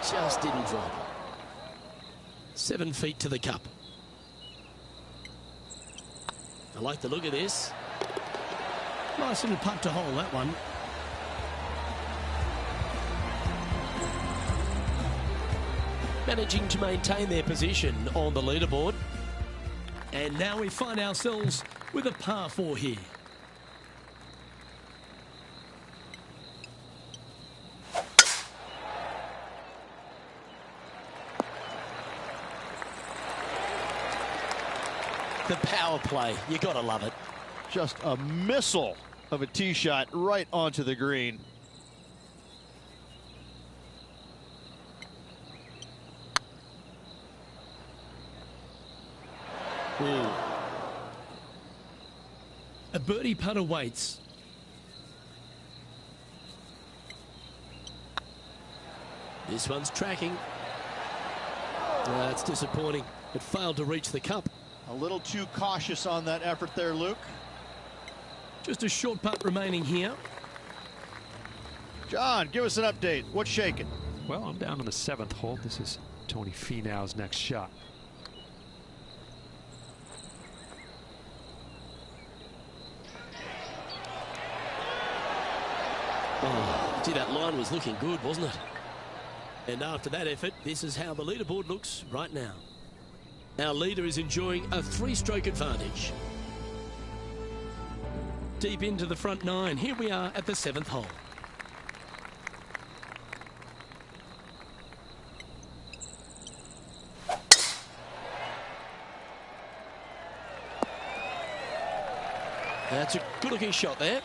Just didn't drop. 7 feet to the cup. I like the look of this. Nice little putt to hole, that one. Managing to maintain their position on the leaderboard. And now we find ourselves with a par 4 here. The power play, you gotta love it. Just a missile of a tee shot right onto the green. Ooh. A birdie putt awaits. This one's tracking. That's disappointing. It failed to reach the cup. A little too cautious on that effort there, Luke. Just a short putt remaining here. John, give us an update. What's shaking? Well, I'm down on the 7th hole. This is Tony Finau's next shot. Oh, gee, that line was looking good, wasn't it? And after that effort, this is how the leaderboard looks right now. Our leader is enjoying a 3-stroke advantage. Deep into the front 9. Here we are at the 7th hole. That's a good-looking shot there.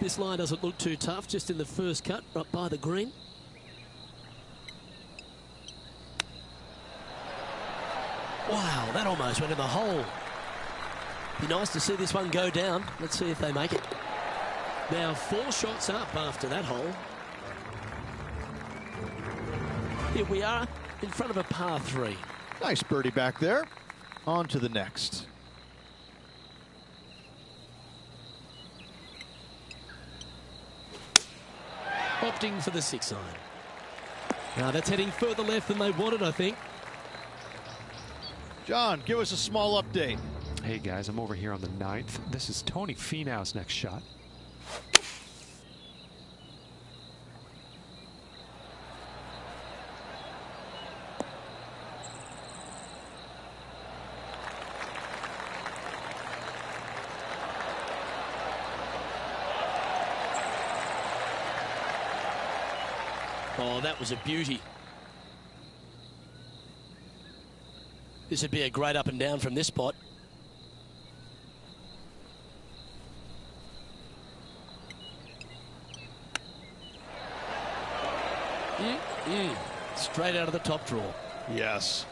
This line doesn't look too tough, just in the first cut, up by the green. Wow, that almost went in the hole. Be nice to see this one go down. Let's see if they make it. Now 4 shots up after that hole. Here we are in front of a par 3. Nice birdie back there. On to the next. Opting for the 6 iron. Now that's heading further left than they wanted, I think. John, give us a small update. Hey guys, I'm over here on the 9th. This is Tony Finau's next shot. Oh, that was a beauty. This would be a great up and down from this spot. Straight out of the top draw. Yes,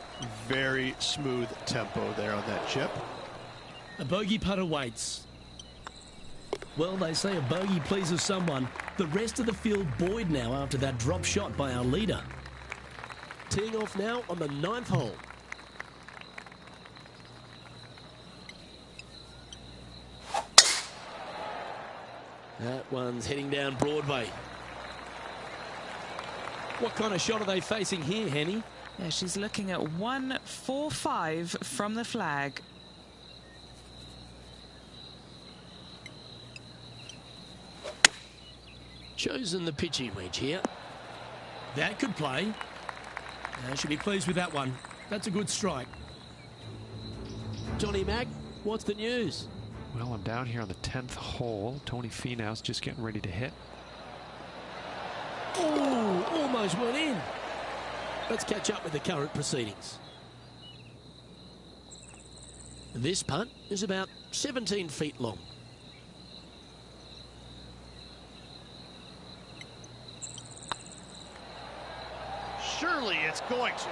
very smooth tempo there on that chip. A bogey putt awaits. Well, they say a bogey pleases someone. The rest of the field buoyed now after that drop shot by our leader. Teeing off now on the 9th hole. That one's heading down Broadway. What kind of shot are they facing here, Henny? Yeah, she's looking at 145 from the flag. Chosen the pitching wedge here. That could play. Should be pleased with that one. That's a good strike. Johnny Mack, what's the news? Well, I'm down here on the 10th hole. Tony Finau's just getting ready to hit. Oh, almost went in. Let's catch up with the current proceedings. This putt is about 17 feet long. Surely it's going to.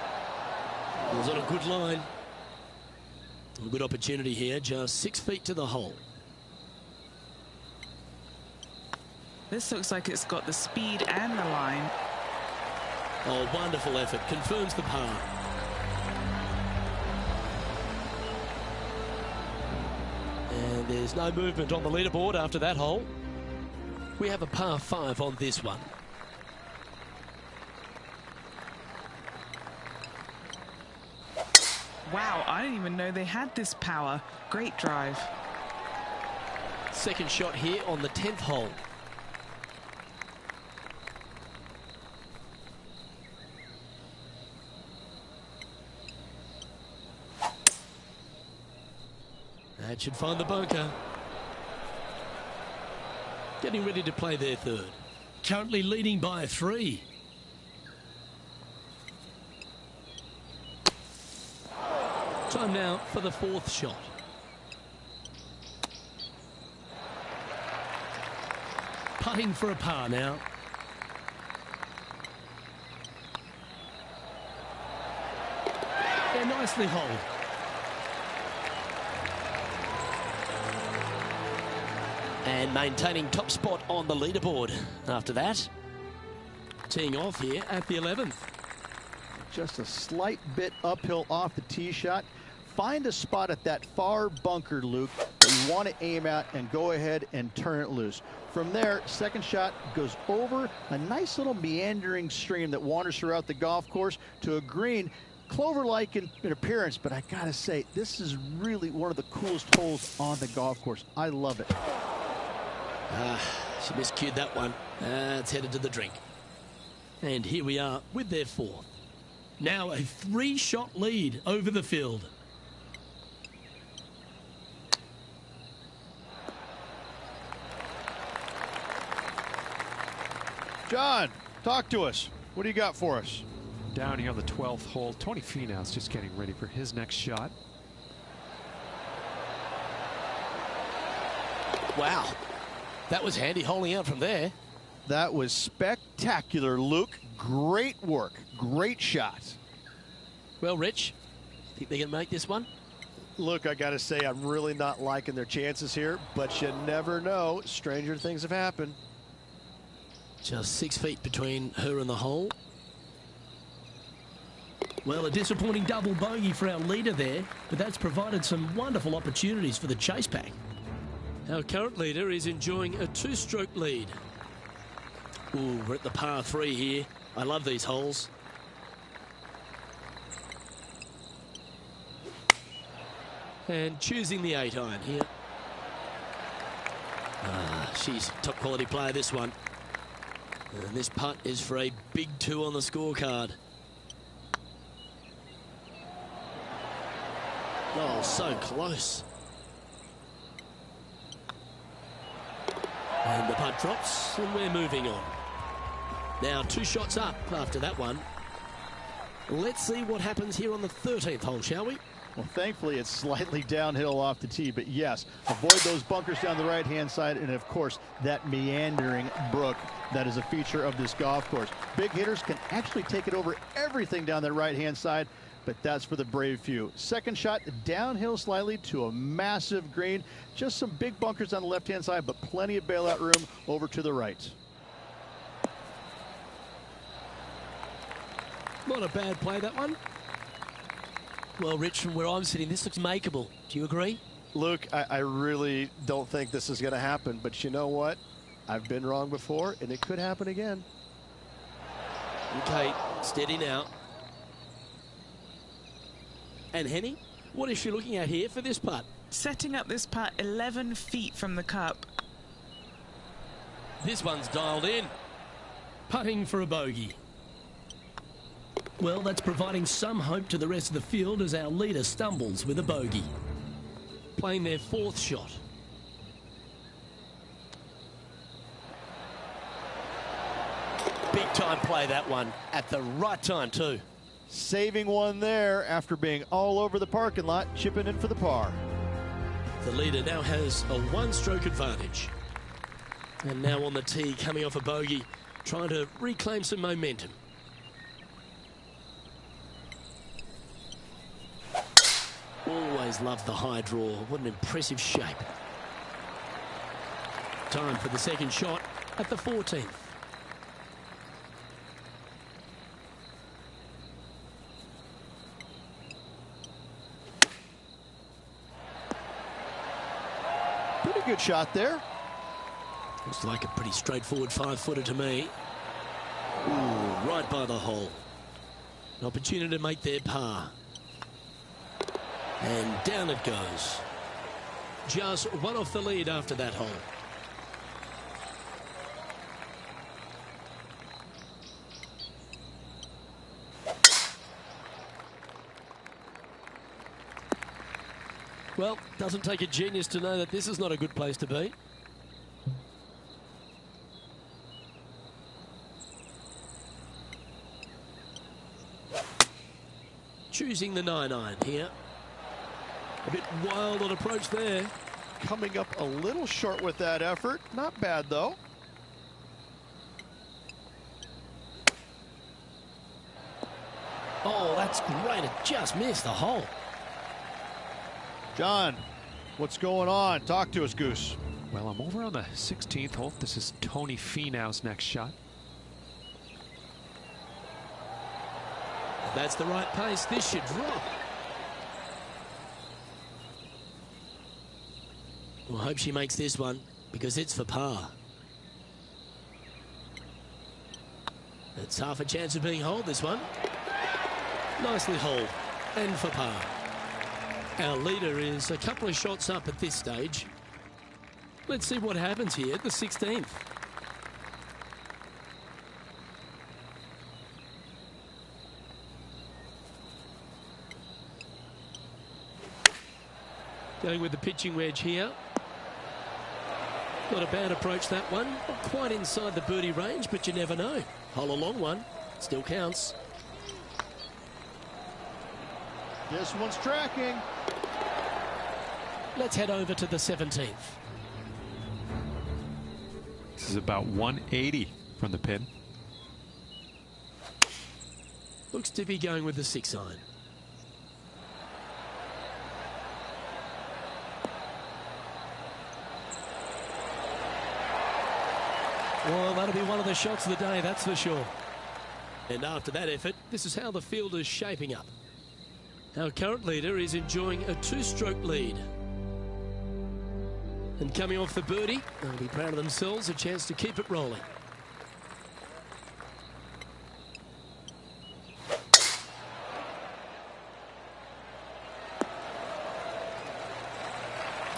It was on a good line. A good opportunity here, just 6 feet to the hole. This looks like it's got the speed and the line. Oh, wonderful effort. Confirms the par. And there's no movement on the leaderboard after that hole. We have a par 5 on this one. Wow, I didn't even know they had this power. Great drive. Second shot here on the 10th hole. That should find the bunker. Getting ready to play their third. Currently leading by 3. Time now for the 4th shot. Putting for a par now. They're nicely holed. And maintaining top spot on the leaderboard after that. Teeing off here at the 11th. Just a slight bit uphill off the tee shot. Find a spot at that far bunker, Luke, that you want to aim at and go ahead and turn it loose. From there, second shot goes over a nice little meandering stream that wanders throughout the golf course to a green, clover-like in appearance, but I gotta say, this is really one of the coolest holes on the golf course. I love it. She miscued that one. It's headed to the drink. And here we are with their 4th. Now a 3-shot lead over the field. John, talk to us. What do you got for us? Down here on the 12th hole, Tony Finau's just getting ready for his next shot. Wow, that was handy holding out from there. That was spectacular, Luke. Great work. Great shot. Well, Rich, think they can make this one? Look, I got to say, I'm really not liking their chances here, but you never know. Stranger things have happened. Just 6 feet between her and the hole. Well, a disappointing double bogey for our leader there, but that's provided some wonderful opportunities for the chase pack. Our current leader is enjoying a 2-stroke lead. Ooh, we're at the par 3 here. I love these holes. And choosing the 8-iron here. She's top quality player, this one. And this putt is for a big 2 on the scorecard. Oh, so close. And the putt drops, and we're moving on. Now 2 shots up after that one. Let's see what happens here on the 13th hole, shall we? Well, thankfully, it's slightly downhill off the tee, but yes, avoid those bunkers down the right-hand side, and of course, that meandering brook that is a feature of this golf course. Big hitters can actually take it over everything down that right-hand side, but that's for the brave few. Second shot, downhill slightly to a massive green. Just some big bunkers on the left-hand side, but plenty of bailout room over to the right. Not a bad play, that one. Well, Rich, from where I'm sitting, this looks makeable. Do you agree? Luke, I really don't think this is going to happen, but you know what? I've been wrong before, and it could happen again. Okay, steady now. And Henny, what is she looking at here for this putt? Setting up this putt 11 feet from the cup. This one's dialed in. Putting for a bogey. Well, that's providing some hope to the rest of the field as our leader stumbles with a bogey. Playing their 4th shot. Big time play, that one. At the right time, too. Saving one there after being all over the parking lot, chipping in for the par. The leader now has a 1-stroke advantage. And now on the tee, coming off a bogey, trying to reclaim some momentum. Always loved the high draw. What an impressive shape. Time for the second shot at the 14th. Pretty good shot there. Looks like a pretty straightforward 5-footer to me. Ooh, right by the hole. An opportunity to make their par. And down it goes. Just one off the lead after that hole. Well, doesn't take a genius to know that this is not a good place to be. Choosing the 9-iron here. A bit wild on approach there. Coming up a little short with that effort. Not bad, though. Oh, that's great. It just missed the hole. John, what's going on? Talk to us, Goose. Well, I'm over on the 16th hole. This is Tony Finau's next shot. That's the right pace. This should drop. Well, I hope she makes this one because it's for par. It's half a chance of being holed, this one. Nicely holed and for par. Our leader is a couple of shots up at this stage. Let's see what happens here at the 16th. Going with the pitching wedge here. Not a bad approach, that one. Not quite inside the birdie range, but you never know. Hole a long one. Still counts. This one's tracking. Let's head over to the 17th. This is about 180 from the pin. Looks to be going with the 6-iron. Well, that'll be one of the shots of the day, that's for sure. And after that effort, this is how the field is shaping up. Our current leader is enjoying a 2-stroke lead. And coming off the birdie, they'll be proud of themselves, a chance to keep it rolling.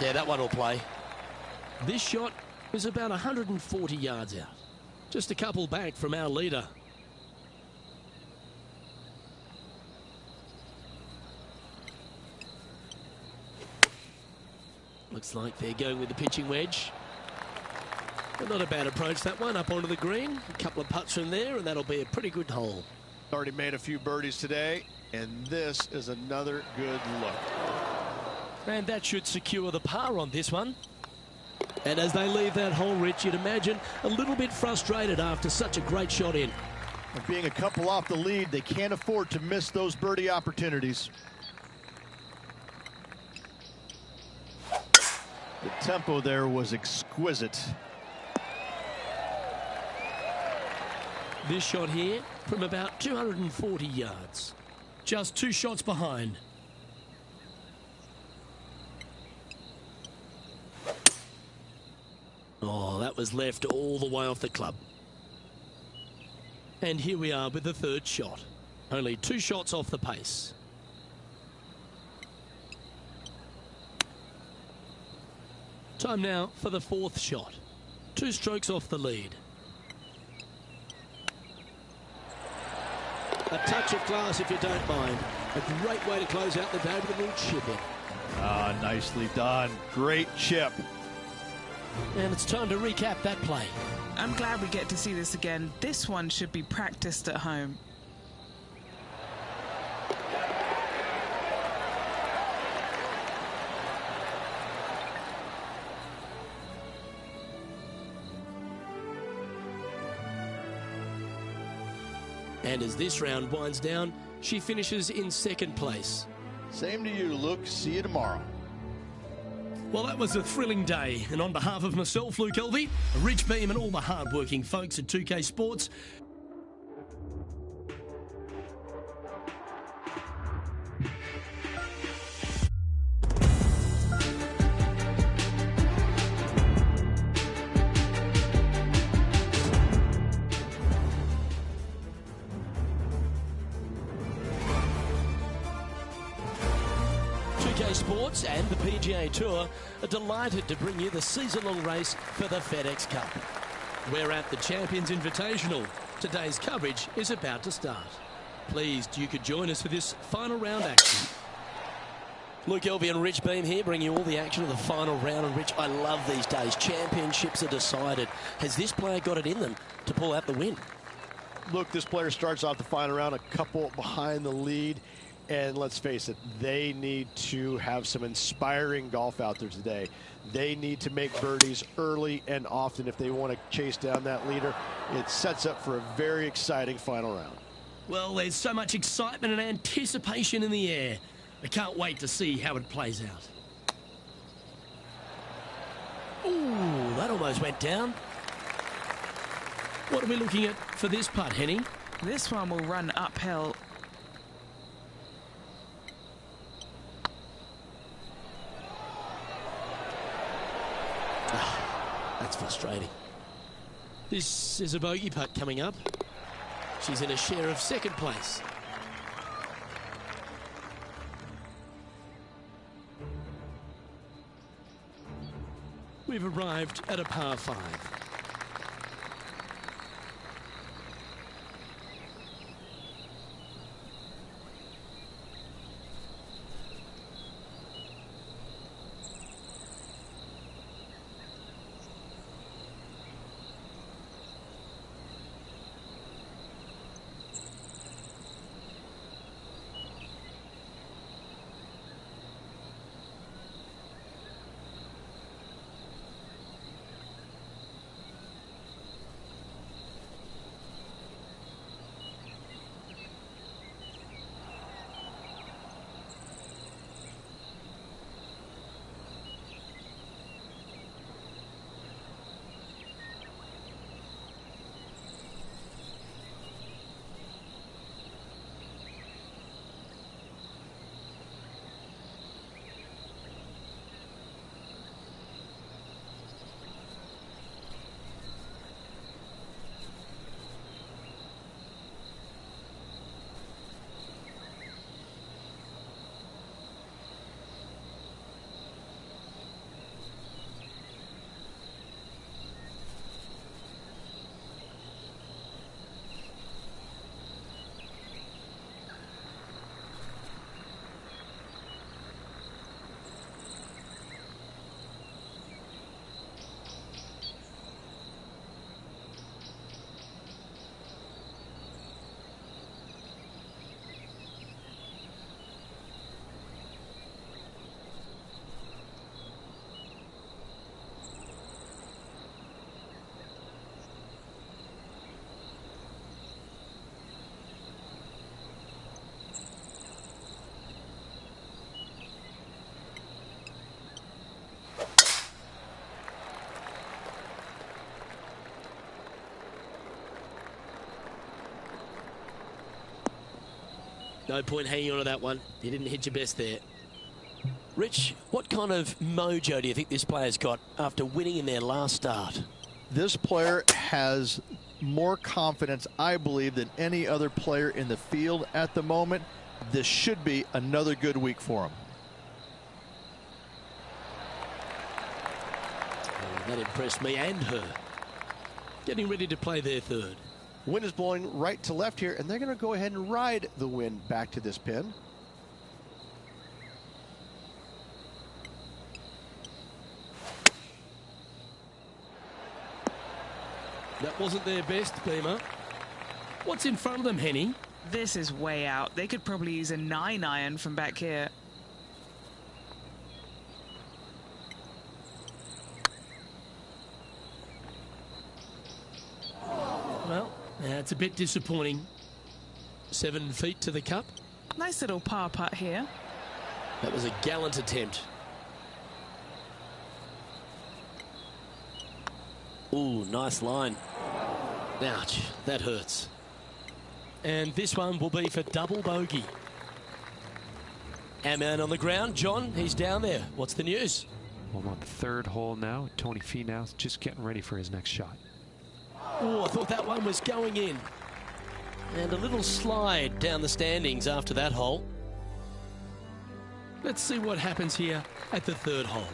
Yeah, that one will play. This shot was about 140 yards out. Just a couple back from our leader. Looks like they're going with the pitching wedge. But not a bad approach, that one, up onto the green. A couple of putts from there, and that'll be a pretty good hole. Already made a few birdies today, and this is another good look. And that should secure the par on this one. And as they leave that hole, Rich, you'd imagine a little bit frustrated after such a great shot in. And being a couple off the lead, they can't afford to miss those birdie opportunities. The tempo there was exquisite. This shot here from about 240 yards. Just 2 shots behind. Oh, that was left all the way off the club. And here we are with the 3rd shot. Only 2 shots off the pace. Time now for the 4th shot. 2 strokes off the lead. A touch of class, if you don't mind. A great way to close out the day with a little chip in. Ah, nicely done. Great chip. And it's time to recap that play. I'm glad we get to see this again. This one should be practiced at home. And as this round winds down, she finishes in 2nd place. Same to you, Luke. See you tomorrow. Well, that was a thrilling day. And on behalf of myself, Luke Elvey, Rich Beam and all the hard-working folks at 2K Sports, Sports and the PGA Tour are delighted to bring you the season-long race for the FedEx Cup. We're at the Champions Invitational. Today's coverage is about to start. Pleased you could join us for this final round action. Luke Elvey and Rich Beam here, bringing you all the action of the final round. And Rich, I love these days. Championships are decided. Has this player got it in them to pull out the win? Look, this player starts off the final round a couple behind the lead. And let's face it, they need to have some inspiring golf out there today. They need to make birdies early and often if they want to chase down that leader. It sets up for a very exciting final round. Well, there's so much excitement and anticipation in the air. I can't wait to see how it plays out. Ooh, that almost went down. What are we looking at for this putt, Henny? This one will run uphill. That's frustrating. This is a bogey putt coming up. She's in a share of 2nd place. We've arrived at a par 5. No point hanging on to that one. You didn't hit your best there. Rich, what kind of mojo do you think this player's got after winning in their last start? This player has more confidence, I believe, than any other player in the field at the moment. This should be another good week for him. Oh, that impressed me and her. Getting ready to play their third. Wind is blowing right to left here, and they're going to go ahead and ride the wind back to this pin. That wasn't their best, Beamer. What's in front of them, Henny? This is way out. They could probably use a 9-iron from back here. Well, that's a bit disappointing. 7 feet to the cup. Nice little par putt here. That was a gallant attempt. Ooh, nice line. Ouch, that hurts. And this one will be for double bogey. Our man on the ground, John, he's down there. What's the news? Well, on the third hole now. Tony Finau's just getting ready for his next shot. Oh, I thought that one was going in. And a little slide down the standings after that hole. Let's see what happens here at the third hole.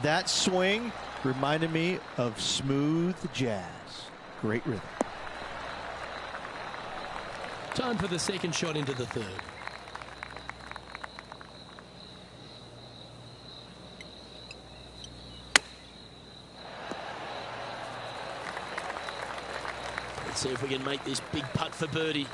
That swing reminded me of smooth jazz. Great rhythm. Time for the second shot into the third. Let's see if we can make this big putt for birdie.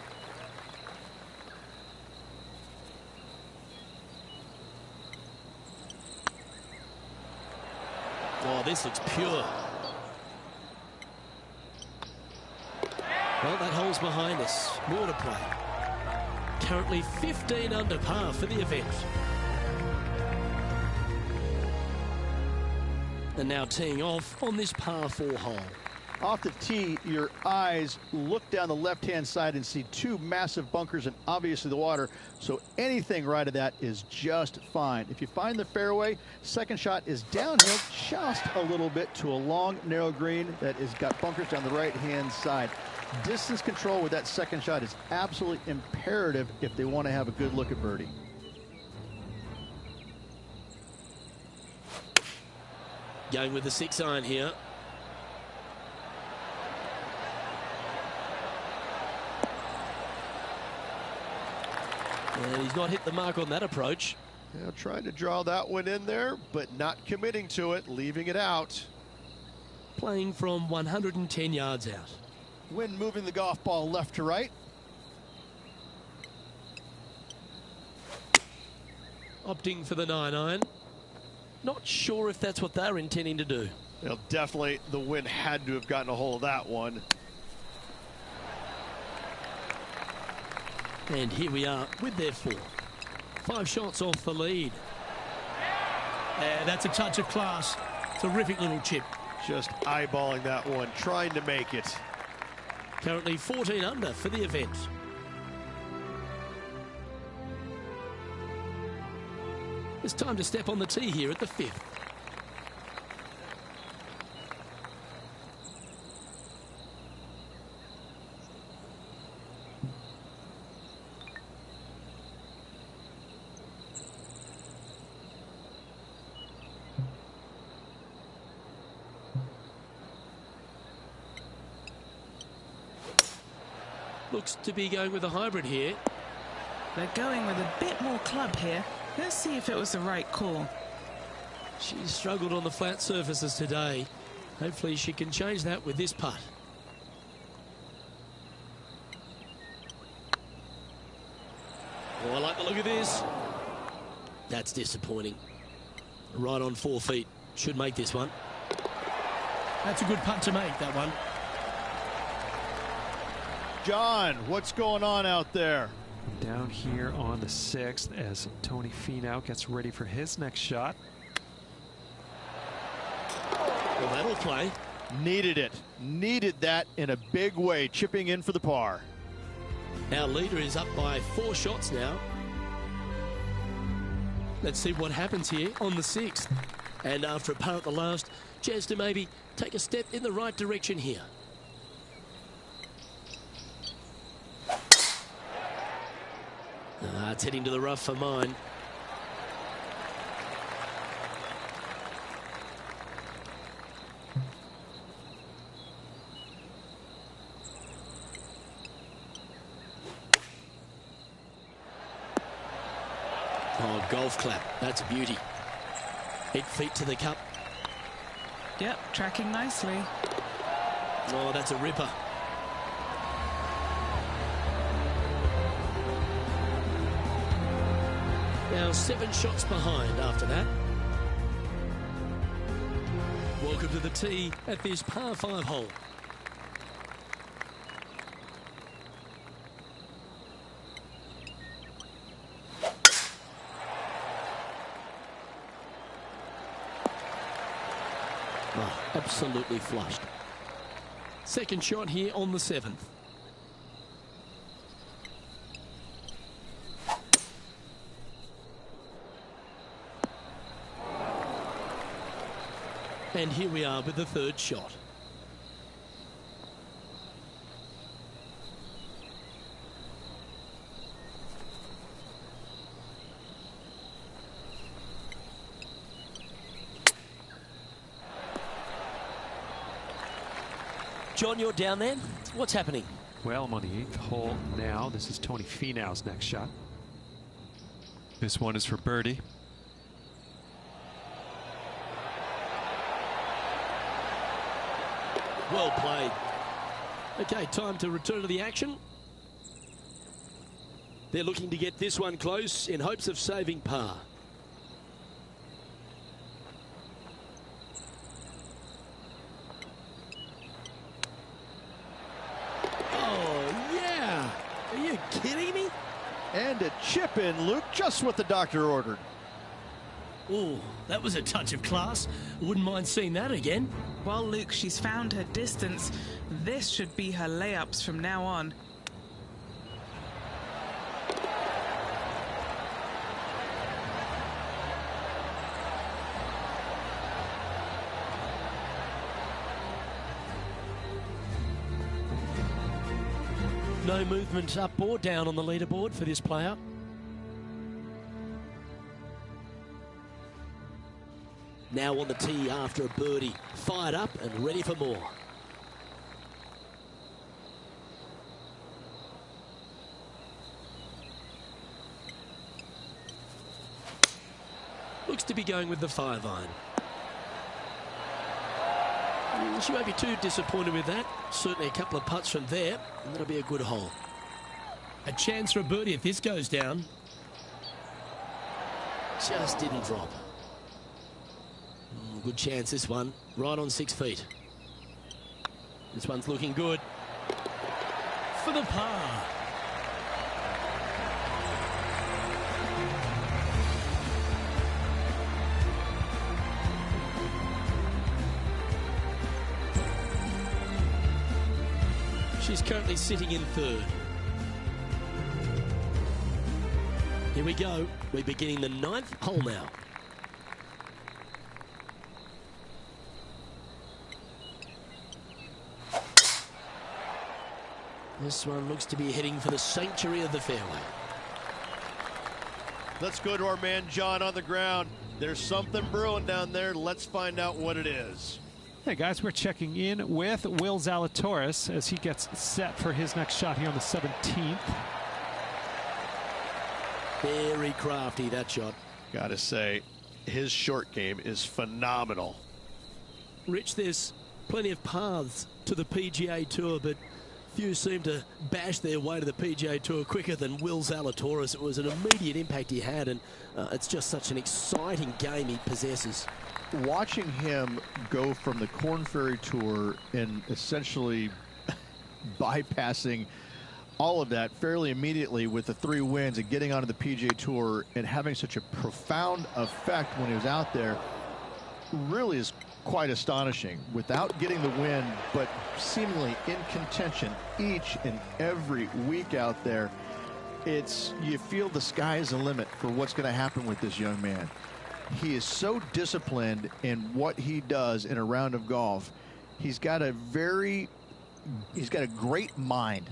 Oh, this looks pure. Well, that hole's behind us. More to play. Currently 15 under par for the event. And now teeing off on this par 4 hole. Off the tee, your eyes look down the left-hand side and see 2 massive bunkers and obviously the water. So anything right of that is just fine. If you find the fairway, second shot is downhill just a little bit to a long, narrow green that has got bunkers down the right-hand side. Distance control with that second shot is absolutely imperative if they want to have a good look at birdie. Going with the 6-iron here. And he's not hit the mark on that approach. Yeah, trying to draw that one in there, but not committing to it, leaving it out. Playing from 110 yards out. Wind moving the golf ball left to right. Opting for the 9-iron. Not sure if that's what they're intending to do. Well, definitely the wind had to have gotten a hold of that one. And here we are with their 4. 5 shots off the lead. And that's a touch of class. Terrific little chip. Just eyeballing that one, trying to make it. Currently 14 under for the event. It's time to step on the tee here at the 5th. Looks to be going with a hybrid here. They're going with a bit more club here. Let's see if it was the right call. She's struggled on the flat surfaces today. Hopefully she can change that with this putt. Oh, I like the look of this. That's disappointing. Right on 4 feet. Should make this one. That's a good putt to make, that one. John, what's going on out there? Down here on the 6th as Tony Finau gets ready for his next shot. Well, that'll play. Needed it. Needed that in a big way, chipping in for the par. Our leader is up by 4 shots now. Let's see what happens here on the 6th. And after a par at the last, chance to maybe take a step in the right direction here. It's heading to the rough for mine. Oh, golf clap. That's a beauty. 8 feet to the cup. Yep, tracking nicely. Oh, that's a ripper. Now 7 shots behind after that. Welcome to the tee at this par 5 hole. Oh, absolutely flushed. Second shot here on the 7th. And here we are with the 3rd shot. John, you're down there. What's happening? Well, I'm on the 8th hole now. This is Tony Finau's next shot. This one is for birdie. Well played. Okay, time to return to the action. They're looking to get this one close in hopes of saving par. Oh, yeah. Are you kidding me? And a chip in, Luke, just what the doctor ordered. Oh, that was a touch of class. Wouldn't mind seeing that again. Well, Luke, she's found her distance. This should be her layups from now on. No movement up or down on the leaderboard for this player. Now on the tee after a birdie. Fired up and ready for more. Looks to be going with the 5-iron. She won't be too disappointed with that. Certainly a couple of putts from there, and that'll be a good hole. A chance for a birdie if this goes down. Just didn't drop. Good chance, this one. Right on 6 feet. This one's looking good. For the par. She's currently sitting in 3rd. Here we go. We're beginning the 9th hole now. This one looks to be heading for the sanctuary of the fairway. Let's go to our man John on the ground. There's something brewing down there. Let's find out what it is. Hey guys, we're checking in with Will Zalatoris as he gets set for his next shot here on the 17th. Very crafty, that shot. Gotta say, his short game is phenomenal. Rich, there's plenty of paths to the PGA Tour, but few seem to bash their way to the PGA Tour quicker than Will Zalatoris. It was an immediate impact he had, and it's just such an exciting game he possesses. Watching him go from the Korn Ferry Tour and essentially bypassing all of that fairly immediately with the 3 wins and getting onto the PGA Tour and having such a profound effect when he was out there really is quite astonishing. Without getting the win, but seemingly in contention each and every week out there, you feel the sky is the limit for what's going to happen with this young man. He is so disciplined in what he does in a round of golf. He's got a great mind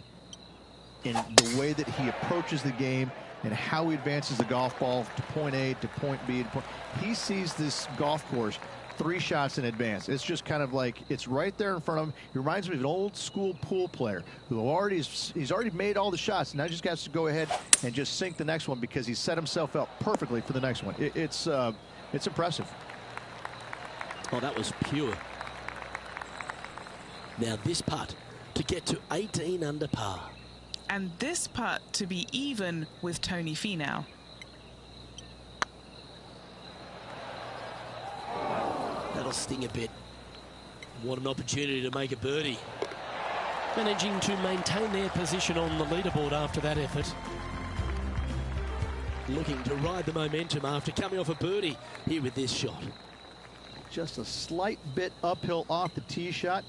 in the way that he approaches the game and how he advances the golf ball to point A to point B. He sees this golf course 3 shots in advance. It's just kind of like it's right there in front of him. He reminds me of an old school pool player who he's already made all the shots. Now he just has to go ahead and just sink the next one because he's set himself up perfectly for the next one. It's impressive. Oh, that was pure. Now this putt to get to 18 under par. And this putt to be even with Tony Finau. That'll sting a bit. What an opportunity to make a birdie. Managing to maintain their position on the leaderboard after that effort. Looking to ride the momentum after coming off a birdie here with this shot. Just a slight bit uphill off the tee shot.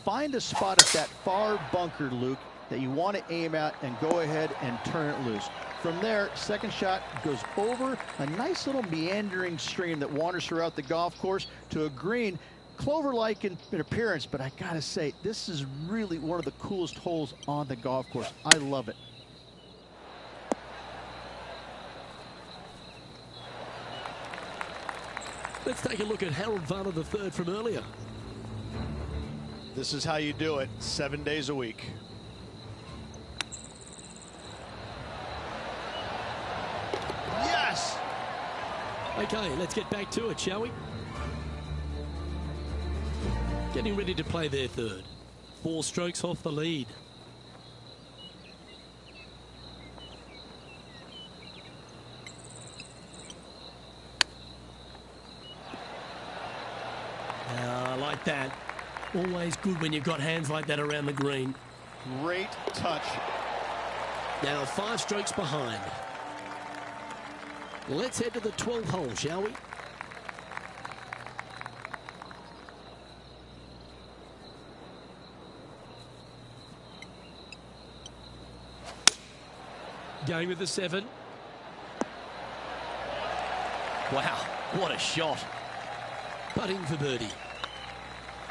Find a spot at that far bunker, Luke, that you want to aim at and go ahead and turn it loose. From there, second shot goes over a nice little meandering stream that wanders throughout the golf course to a green, clover-like in appearance, but I gotta say, this is really one of the coolest holes on the golf course. I love it. Let's take a look at Harold Varner III from earlier. This is how you do it 7 days a week. Yes! Okay, let's get back to it, shall we? Getting ready to play their third. 4 strokes off the lead. I like that. Always good when you've got hands like that around the green. Great touch. Now 5 strokes behind. Let's head to the 12th hole, shall we? Going with the 7. Wow, what a shot. Putting for birdie.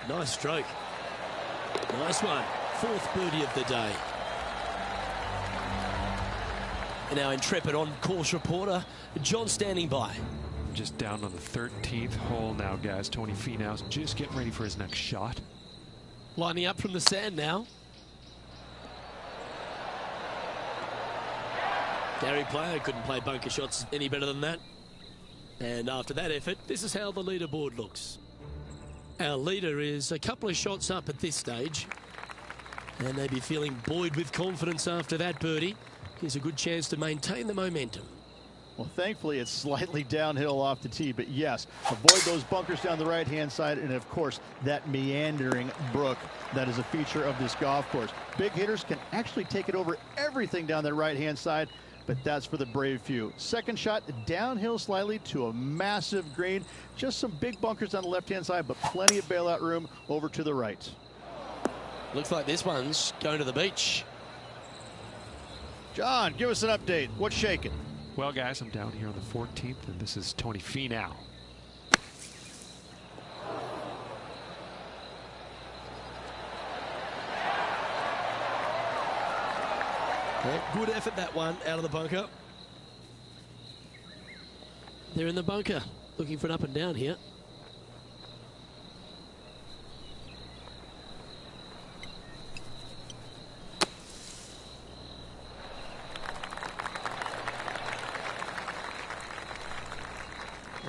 Nice stroke. Nice one. 4th birdie of the day. And our intrepid on-course reporter, John, standing by. Just down on the 13th hole now, guys. Tony Finau's just getting ready for his next shot. Lining up from the sand now. Gary Player couldn't play bunker shots any better than that. And after that effort, this is how the leaderboard looks. Our leader is a couple of shots up at this stage. And they'd be feeling buoyed with confidence after that birdie. Here's a good chance to maintain the momentum. Well, thankfully, it's slightly downhill off the tee, but yes, avoid those bunkers down the right-hand side, and of course, that meandering brook that is a feature of this golf course. Big hitters can actually take it over everything down the right-hand side, but that's for the brave few. Second shot, downhill slightly to a massive green. Just some big bunkers on the left-hand side, but plenty of bailout room over to the right. Looks like this one's going to the beach. John, give us an update. What's shaking? Well, guys, I'm down here on the 14th, and this is Tony Finau. Yeah, good effort, that one, out of the bunker. They're in the bunker, looking for an up and down here.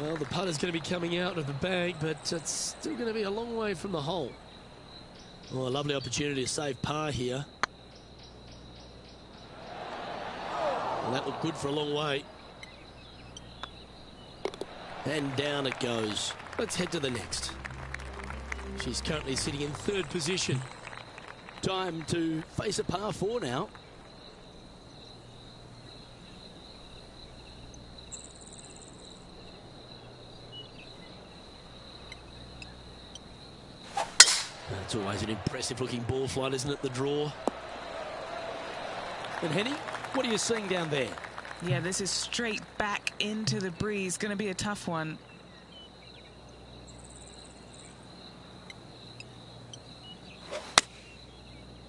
Well, the putter's going to be coming out of the bag, but it's still going to be a long way from the hole. Oh, a lovely opportunity to save par here. Well, that looked good for a long way. And down it goes. Let's head to the next. She's currently sitting in 3rd position. Time to face a par 4 now. It's always an impressive-looking ball flight, isn't it, the draw? And Henny, what are you seeing down there? Yeah, this is straight back into the breeze. Going to be a tough one.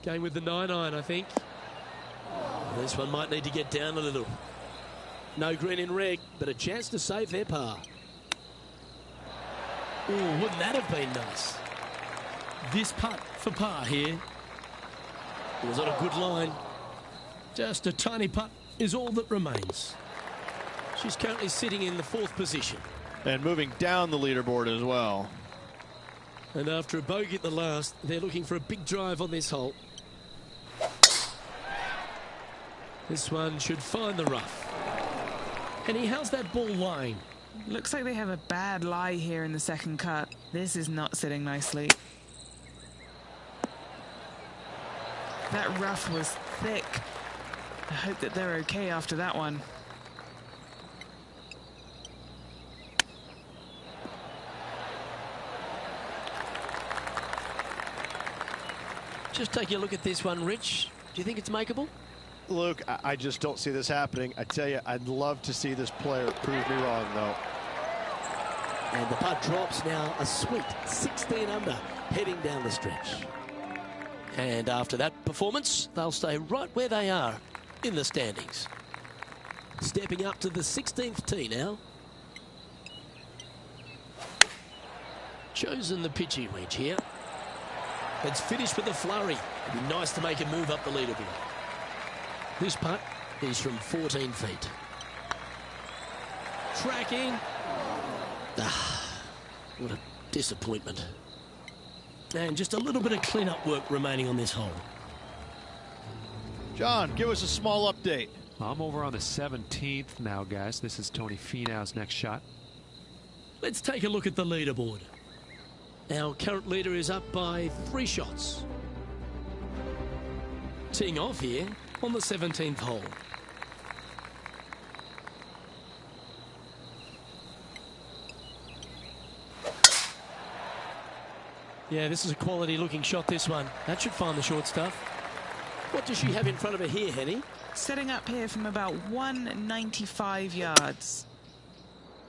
Going with the 9-iron, I think. This one might need to get down a little. No green in red, but a chance to save their par. Oh, wouldn't that have been nice? This putt for par here. It was on a good line. Just a tiny putt is all that remains. She's currently sitting in the 4th position. And moving down the leaderboard as well. And after a bogey at the last, they're looking for a big drive on this hole. This one should find the rough. Henny, how's that ball lying? Looks like they have a bad lie here in the second cut. This is not sitting nicely. That rough was thick. I hope that they're okay after that one. Just taking a look at this one, Rich. Do you think it's makeable? Luke, I just don't see this happening. I tell you, I'd love to see this player prove me wrong, though. And the putt drops now a sweet 16 under, heading down the stretch. And after that performance, they'll stay right where they are in the standings. Stepping up to the 16th tee now. Chosen the pitching wedge here. It's finished with a flurry. It'd be nice to make a move up the leaderboard. This putt is from 14 feet. Tracking. What a disappointment. And just a little bit of clean-up work remaining on this hole. John, give us a small update. I'm over on the 17th now, guys. This is Tony Finau's next shot. Let's take a look at the leaderboard. Our current leader is up by 3 shots. Teeing off here on the 17th hole. Yeah, this is a quality looking shot, this one. That should find the short stuff. What does she have in front of her here, Henny? Setting up here from about 195 yards.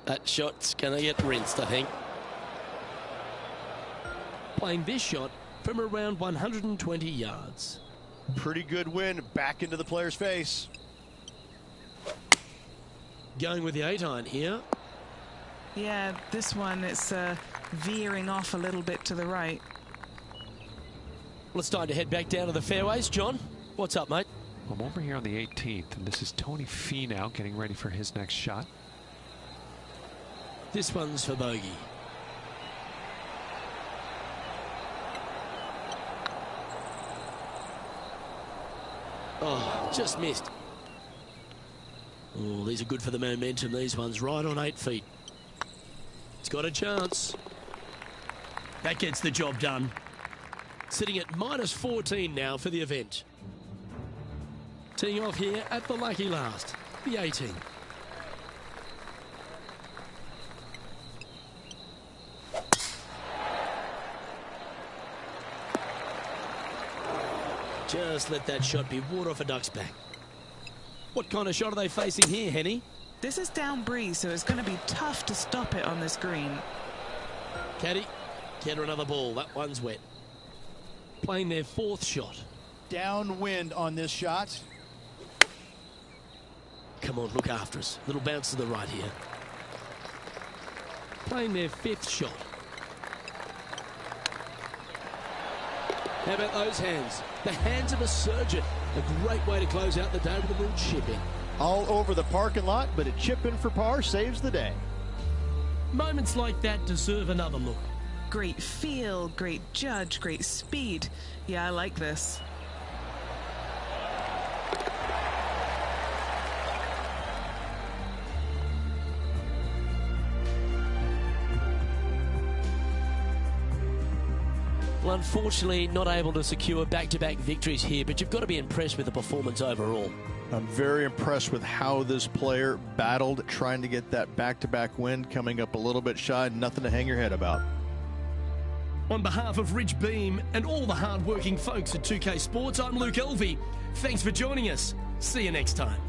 That shot's going to get rinsed, I think. Playing this shot from around 120 yards. Pretty good wind back into the player's face. Going with the 8-iron here. Yeah, this one, it's veering off a little bit to the right. Well, it's time to head back down to the fairways. John, what's up, mate? I'm over here on the 18th, and this is Tony Finau getting ready for his next shot. This one's for bogey. Oh, just missed. Oh, these are good for the momentum, these ones. Right on 8 feet. It's got a chance. That gets the job done. Sitting at -14 now for the event. Teeing off here at the lucky last, the 18. Just let that shot be water off a duck's back. What kind of shot are they facing here, Henny? This is down breeze, so it's going to be tough to stop it on this green. Caddy, get her another ball. That one's wet. Playing their 4th shot. Downwind on this shot. Come on, look after us. Little bounce to the right here. Playing their 5th shot. How about those hands? The hands of a surgeon. A great way to close out the day with a little chip in. All over the parking lot, but a chip in for par saves the day. Moments like that deserve another look. Great feel, great judge, great speed. Yeah, I like this. Well, unfortunately, not able to secure back-to-back victories here, but you've got to be impressed with the performance overall. I'm very impressed with how this player battled trying to get that back-to-back win, coming up a little bit shy. Nothing to hang your head about. On behalf of Rich Beam and all the hard-working folks at 2K Sports, I'm Luke Elvey. Thanks for joining us. See you next time.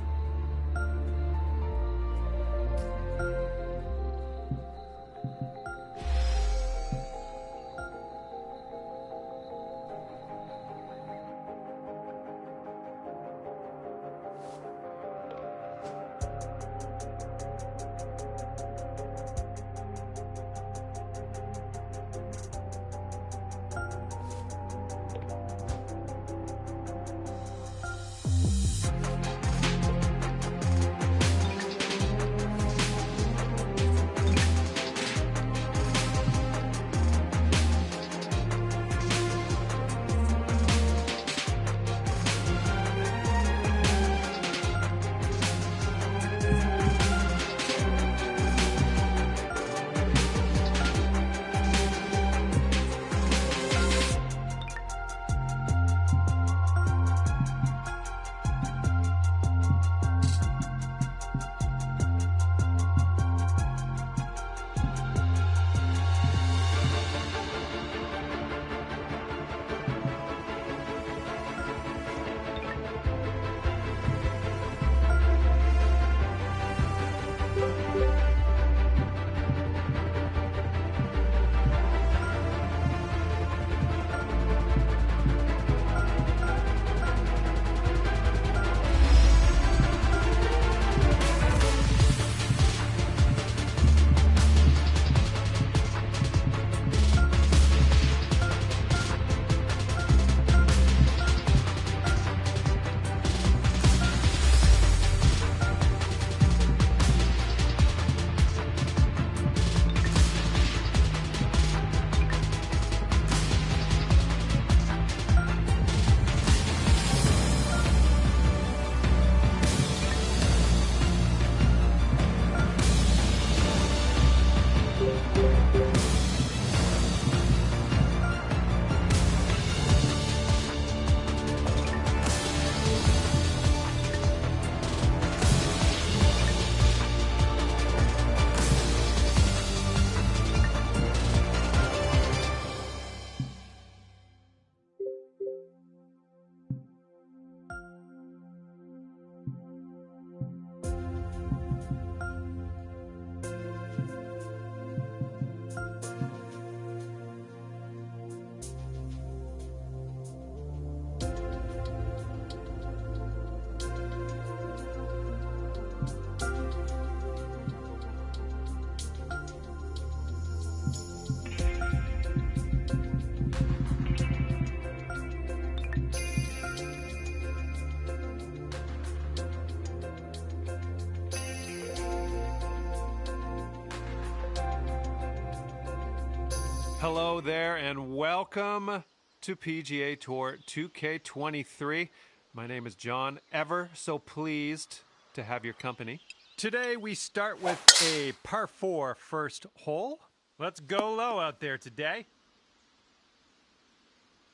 Hello there and welcome to PGA Tour 2K23. My name is John, ever so pleased to have your company. Today we start with a par 4 first hole. Let's go low out there today.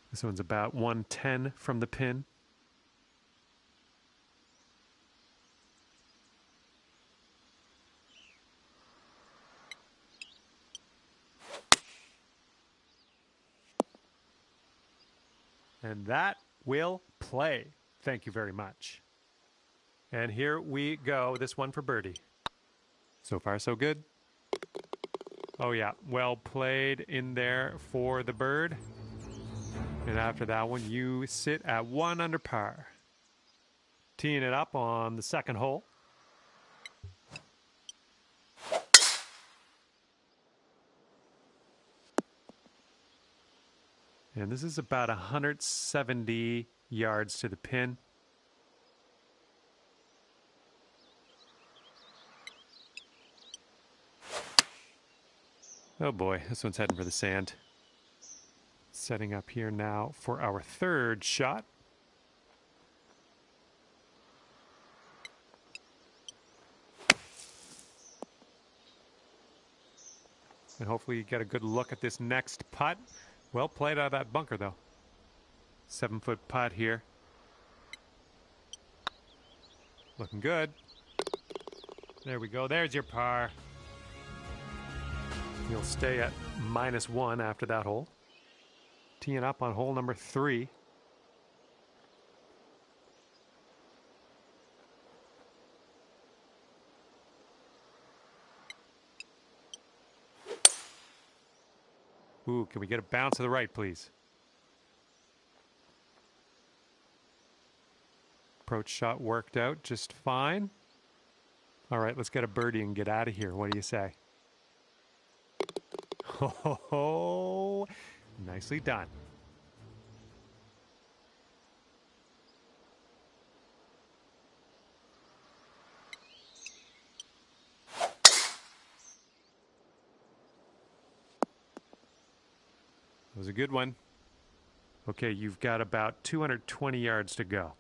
This one's about 110 from the pin. And that will play. Thank you very much. And here we go. This one for birdie. So far, so good. Oh, yeah. Well played in there for the bird. And after that one, you sit at 1 under par. Teeing it up on the second hole. And this is about 170 yards to the pin. Oh boy, this one's heading for the sand. Setting up here now for our third shot. And hopefully you get a good look at this next putt. Well played out of that bunker, though. 7-foot putt here. Looking good. There we go. There's your par. You'll stay at -1 after that hole. teeing up on hole number 3. Ooh, can we get a bounce to the right, please? Approach shot worked out just fine. All right, let's get a birdie and get out of here. What do you say? Oh, nicely done. That was a good one. Okay, you've got about 220 yards to go.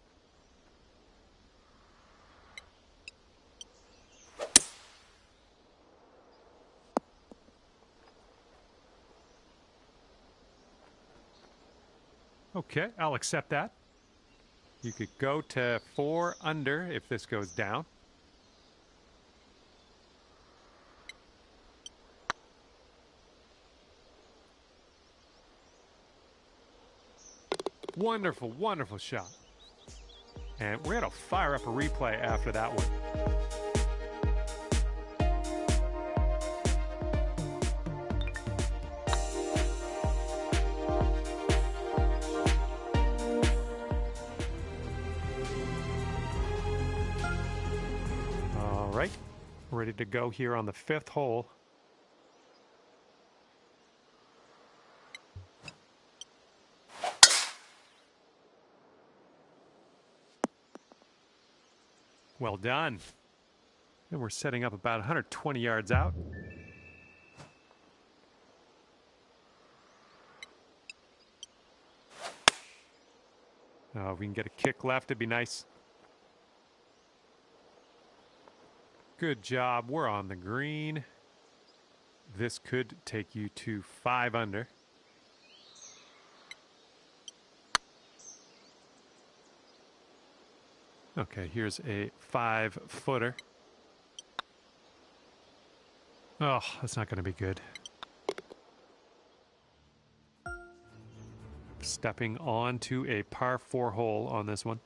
Okay, I'll accept that. You could go to 4 under if this goes down. Wonderful, wonderful shot. And we're going to fire up a replay after that one. All right, ready to go here on the 5th hole. Well done. And we're setting up about 120 yards out. If we can get a kick left, it'd be nice. Good job. We're on the green. This could take you to 5 under. Okay, here's a 5-footer. Oh, that's not going to be good. Stepping onto a par 4 hole on this one.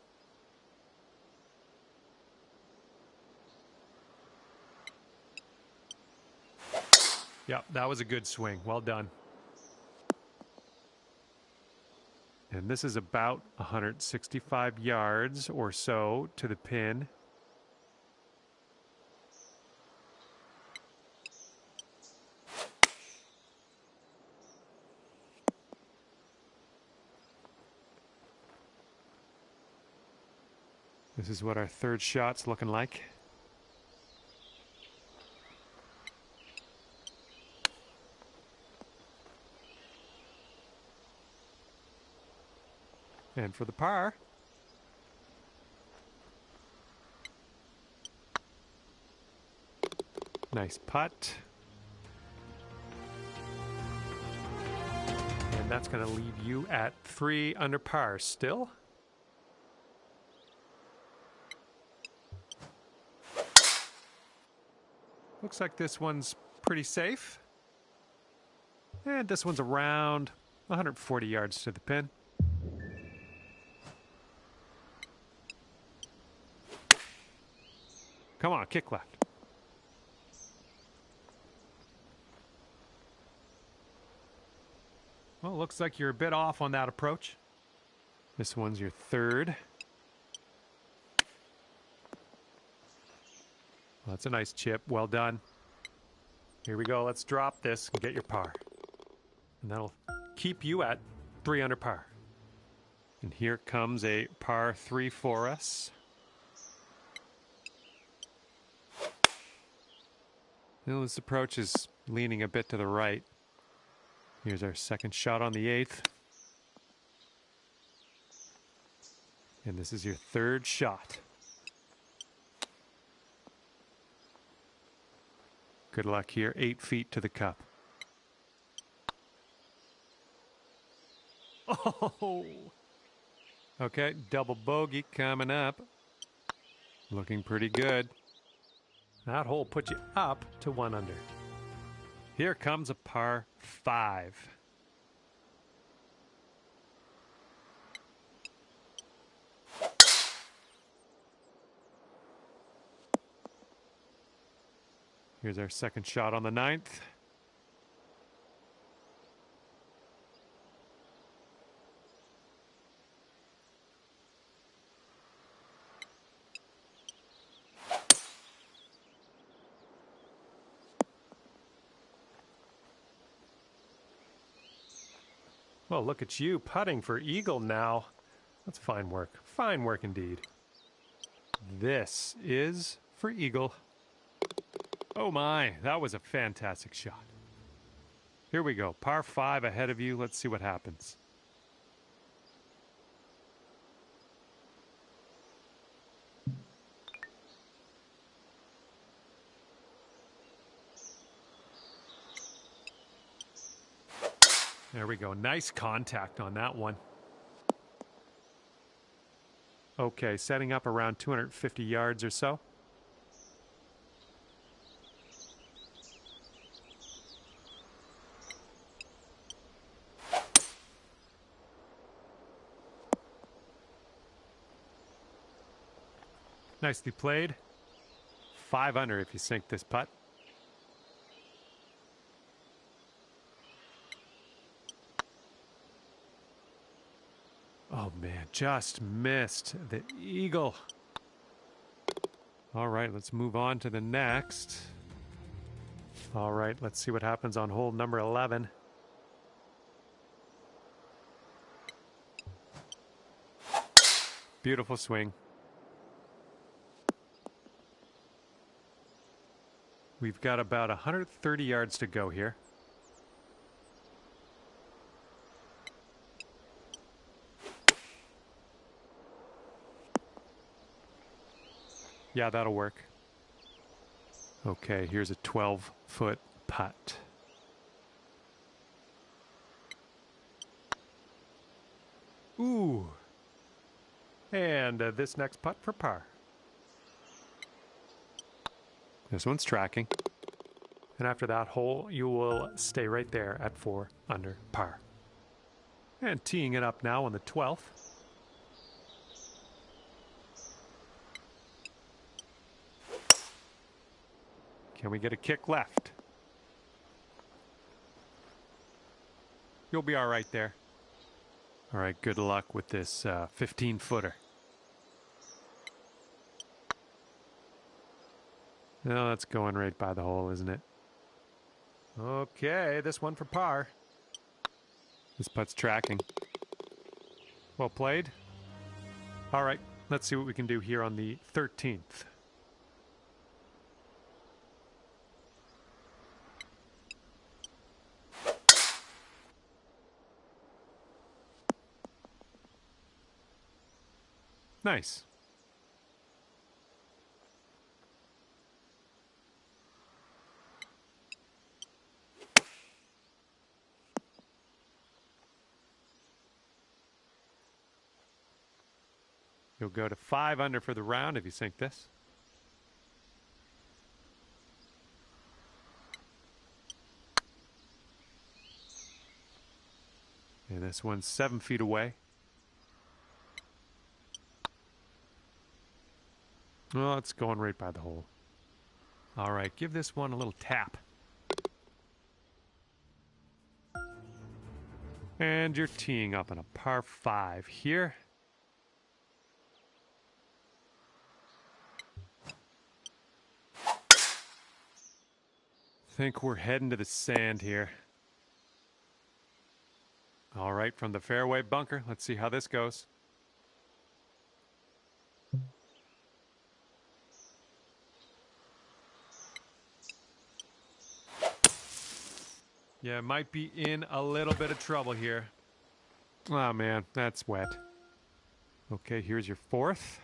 Yep, that was a good swing. Well done. And this is about 165 yards or so to the pin. This is what our 3rd shot's looking like. And for the par. Nice putt. And that's going to leave you at 3 under par still. Looks like this one's pretty safe. And this one's around 140 yards to the pin. Come on, kick left. Well, looks like you're a bit off on that approach. This one's your 3rd. Well, that's a nice chip. Well done. Here we go. Let's drop this and get your par. And that'll keep you at 3 under par. And here comes a par 3 for us. Now this approach is leaning a bit to the right. Here's our 2nd shot on the 8th. And this is your 3rd shot. Good luck here. 8 feet to the cup. Oh! Okay, double bogey coming up. Looking pretty good. That hole puts you up to 1 under. Here comes a par 5. Here's our second shot on the 9th. Well, look at you putting for eagle now. That's fine work. Fine work indeed. This is for eagle. Oh my, that was a fantastic shot. Here we go. Par 5 ahead of you. Let's see what happens. There we go. Nice contact on that one. Okay, setting up around 250 yards or so. Nicely played. 5 under if you sink this putt. Oh man, just missed the eagle. All right, let's move on to the next. All right, let's see what happens on hole number 11. Beautiful swing. We've got about 130 yards to go here. Yeah, that'll work. Okay, here's a 12-foot putt. Ooh. And this next putt for par. This one's tracking. And after that hole, you will stay right there at 4 under par. And teeing it up now on the 12th. Can we get a kick left? You'll be all right there. All right, good luck with this 15-footer. No, that's going right by the hole, isn't it? Okay, this one for par. This putt's tracking. Well played. All right, let's see what we can do here on the 13th. Nice. You'll go to 5 under for the round if you sink this. And this one's 7 feet away. Well, it's going right by the hole. All right, give this one a little tap. And you're teeing up on a par 5 here. Think we're heading to the sand here. All right, from the fairway bunker, let's see how this goes. Yeah, might be in a little bit of trouble here. Oh man, that's wet. Okay, here's your 4th.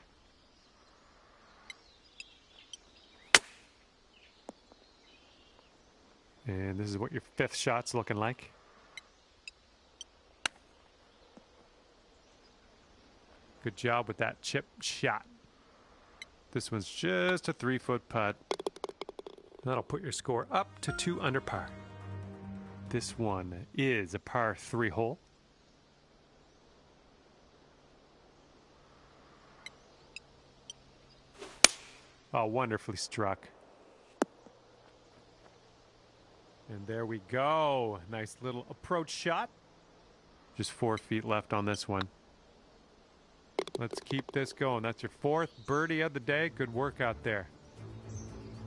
And this is what your 5th shot's looking like. Good job with that chip shot. This one's just a 3-foot putt. That'll put your score up to 2 under par. This one is a par 3 hole. Oh, wonderfully struck. And there we go. Nice little approach shot. Just 4 feet left on this one. Let's keep this going. That's your 4th birdie of the day. Good work out there.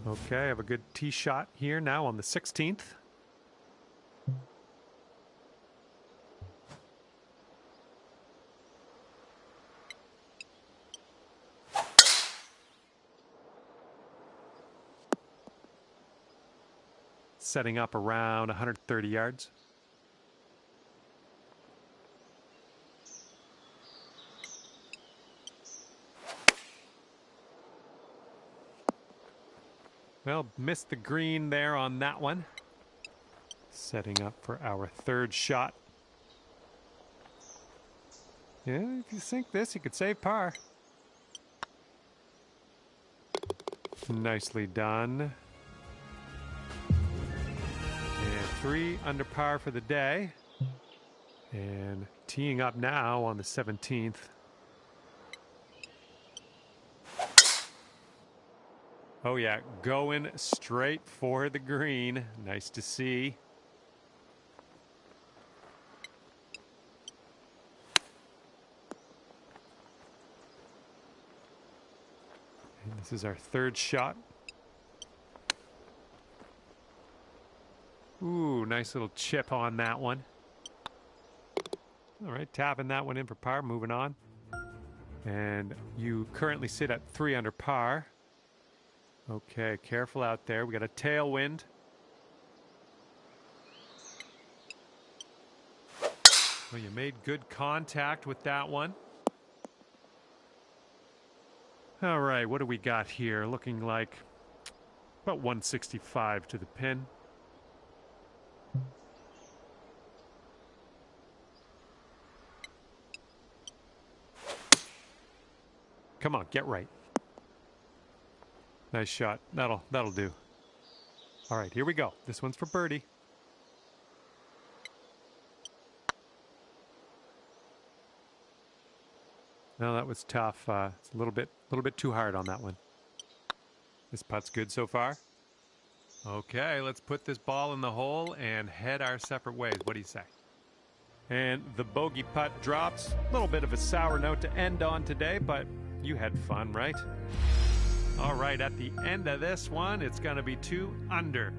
Okay, I have a good tee shot here now on the 16th. Setting up around 130 yards. Well, missed the green there on that one. Setting up for our 3rd shot. Yeah, if you sink this, you could save par. Nicely done. And 3 under par for the day. And teeing up now on the 17th. Oh yeah, going straight for the green. Nice to see. And this is our 3rd shot. Ooh, nice little chip on that one. All right, tapping that one in for par, moving on. And you currently sit at 3 under par. Okay, careful out there. We got a tailwind. Well, you made good contact with that one. All right, what do we got here? Looking like about 165 to the pin. Come on, get right. Nice shot. That'll do. All right, here we go. This one's for birdie. No, that was tough. It's a little bit too hard on that one. This putt's good so far. Okay, let's put this ball in the hole and head our separate ways. What do you say? And the bogey putt drops. A little bit of a sour note to end on today, but you had fun, right? All right, at the end of this one, it's going to be 2 under.